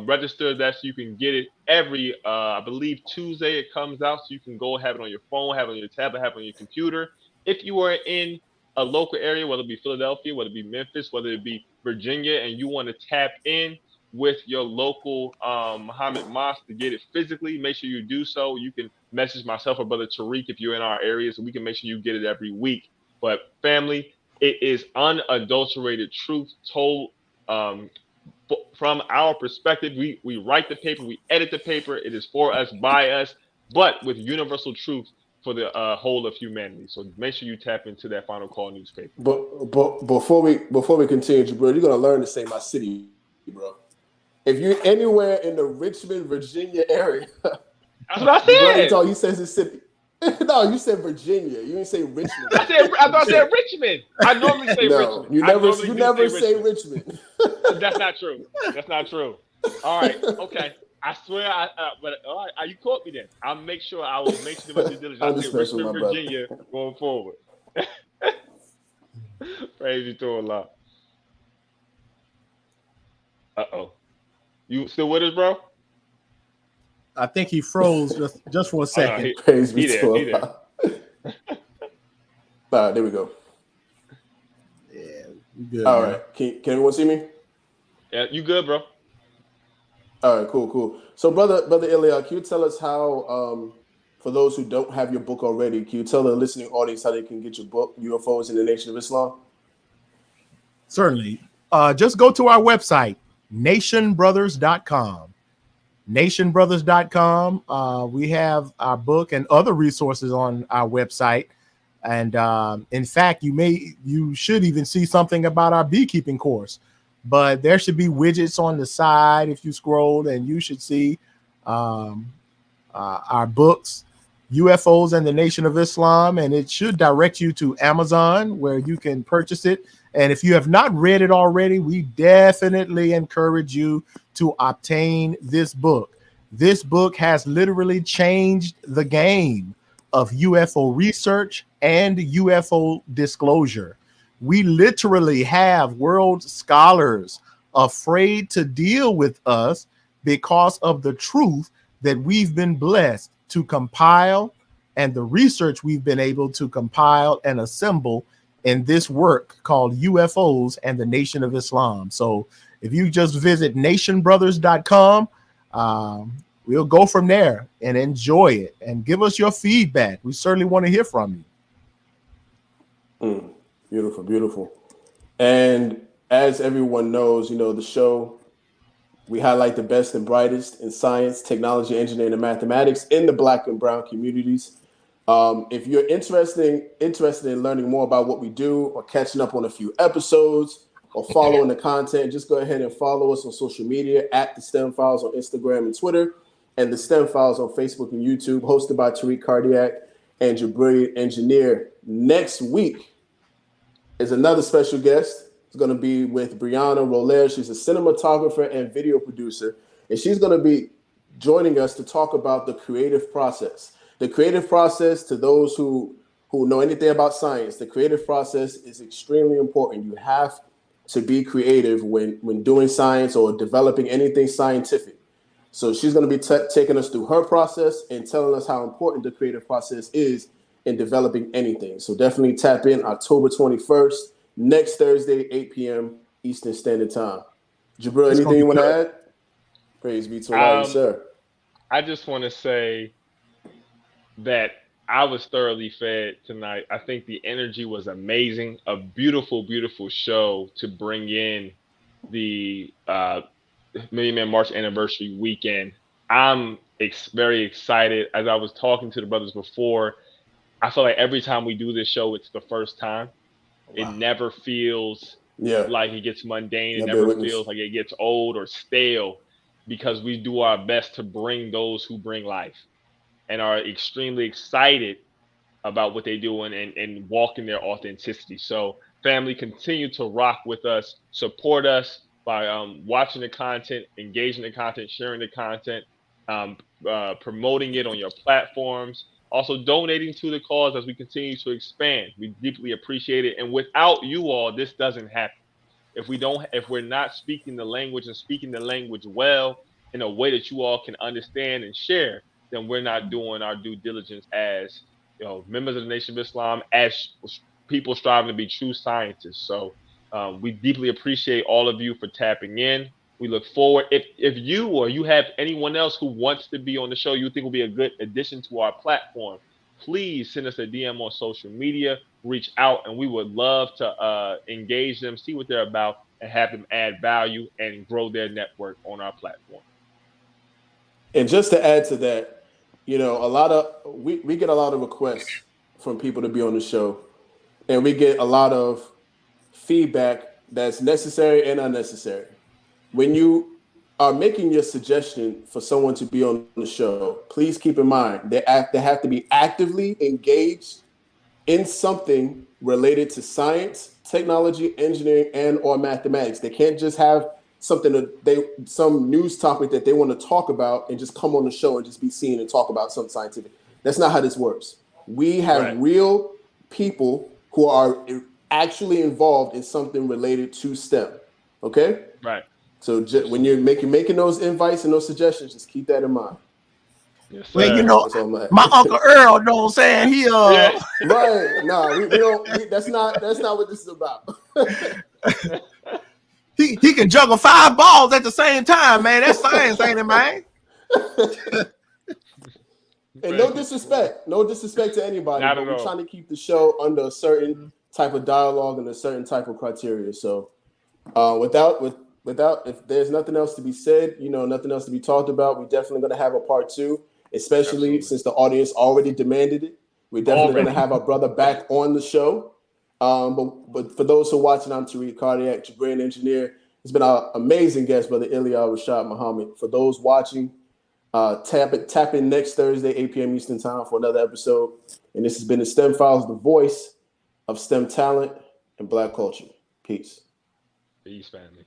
register that so you can get it every, I believe, Tuesday it comes out, so you can go have it on your phone, have it on your tablet, have it on your computer. If you are in a local area, whether it be Philadelphia, whether it be Memphis, whether it be Virginia, and you want to tap in with your local Muhammad Mosque to get it physically, make sure you do so. You can message myself or Brother Tariq if you're in our area, so we can make sure you get it every week. But family, it is unadulterated truth told from our perspective. We write the paper, we edit the paper. It is for us, by us, but with universal truth for the whole of humanity. So make sure you tap into that Final Call newspaper. But before we continue, bro, you're gonna learn to say my city, bro. If you're anywhere in the Richmond, Virginia area, that's what I said. Bro, he says it's city. No, you said Virginia. You didn't say Richmond. I thought I said Richmond. I normally say Richmond. You never say Richmond. That's not true. All right. Okay. I swear, but all right, you caught me then. I'll make sure. I will make sure my due diligence. I'm I say just messing Richmond, with my brother. Virginia, going forward. Praise you to Allah. Uh-oh. You still with us, bro? I think he froze just for a Oh, no, second. Praise be he there. to He there. Allah. All right, there we go. Yeah, good. All man. right, can everyone see me? Yeah, you good, bro? All right, cool. So, brother Ilia, can you tell us how, for those who don't have your book already, can you tell the listening audience how they can get your book, UFOs in the Nation of Islam? Certainly. Just go to our website, nationbrothers.com. Nationbrothers.com. We have our book and other resources on our website. And in fact, you should even see something about our beekeeping course. But there should be widgets on the side if you scroll, and you should see our books, UFOs and the Nation of Islam, and it should direct you to Amazon where you can purchase it. And if you have not read it already, we definitely encourage you to obtain this book. This book has literally changed the game of UFO research and UFO disclosure. We literally have world scholars afraid to deal with us because of the truth that we've been blessed to compile and the research we've been able to compile and assemble in this work called UFOs and the Nation of Islam. So if you just visit nationbrothers.com, we'll go from there and enjoy it and give us your feedback. We certainly want to hear from you. Beautiful. And as everyone knows, the show, we highlight the best and brightest in science, technology, engineering, and mathematics in the Black and brown communities. If you're interested in learning more about what we do or catching up on a few episodes or following the content, just go ahead and follow us on social media at The STEM Files on Instagram and Twitter, and The STEM Files on Facebook and YouTube, hosted by Tariq Cardiac and your brilliant engineer. Next week is another special guest. It's going to be with Brianna Roller. She's a cinematographer and video producer, and she's going to be joining us to talk about the creative process. The creative process, to those who know anything about science, the creative process is extremely important. You have to be creative when doing science or developing anything scientific. So she's going to be taking us through her process and telling us how important the creative process is in developing anything. So definitely tap in October 21st, next Thursday, 8 p.m. Eastern Standard Time. Jabril, anything you want to add? Praise be to Allah, sir. I just want to say that I was thoroughly fed tonight. I think the energy was amazing. A beautiful, beautiful show to bring in the Million Man March anniversary weekend. I'm very excited. As I was talking to the brothers before, I feel like every time we do this show, it's the first time. Wow. It never feels like it gets mundane. It never feels like it gets old or stale, because we do our best to bring those who bring life and are extremely excited about what they do and walk in their authenticity. So family, continue to rock with us, support us by watching the content, engaging the content, sharing the content, promoting it on your platforms, also donating to the cause as we continue to expand. We deeply appreciate it. And without you all, this doesn't happen. If we're not speaking the language and speaking the language well in a way that you all can understand and share, then we're not doing our due diligence as members of the Nation of Islam, as people striving to be true scientists. So we deeply appreciate all of you for tapping in. We look forward. If you or you have anyone else who wants to be on the show you think will be a good addition to our platform, please send us a DM on social media, reach out, and we would love to engage them, see what they're about, and have them add value and grow their network on our platform. And just to add to that, we get a lot of requests from people to be on the show, and we get a lot of feedback that's necessary and unnecessary. When you are making your suggestion for someone to be on the show, please keep in mind they have to be actively engaged in something related to science, technology, engineering, and or mathematics. They can't just have something that some news topic that they want to talk about and just come on the show and just be seen and talk about something scientific. That's not how this works. We have real people who are actually involved in something related to STEM. Okay? Right. So when you're making those invites and those suggestions, just keep that in mind. Yes, sir. Well, you know, my Uncle Earl, know what I'm saying? He right. No, we don't. That's not what this is about. he can juggle 5 balls at the same time, man. That's science, ain't it, man? And no disrespect to anybody, Not but at we're all. trying to keep the show under a certain type of dialogue and a certain type of criteria. So, without if there's nothing else to be said, nothing else to be talked about, we're definitely going to have a part 2, especially since the audience already demanded it. We're definitely going to have our brother back on the show. But for those who are watching, I'm Tariq Cardiac, your brain engineer. It's been an amazing guest, Brother Ilia Rashad Muhammad. For those watching, tap in next Thursday, 8 p.m. Eastern Time for another episode. And this has been the STEM Files, the voice of STEM talent and Black culture. Peace. Peace, family.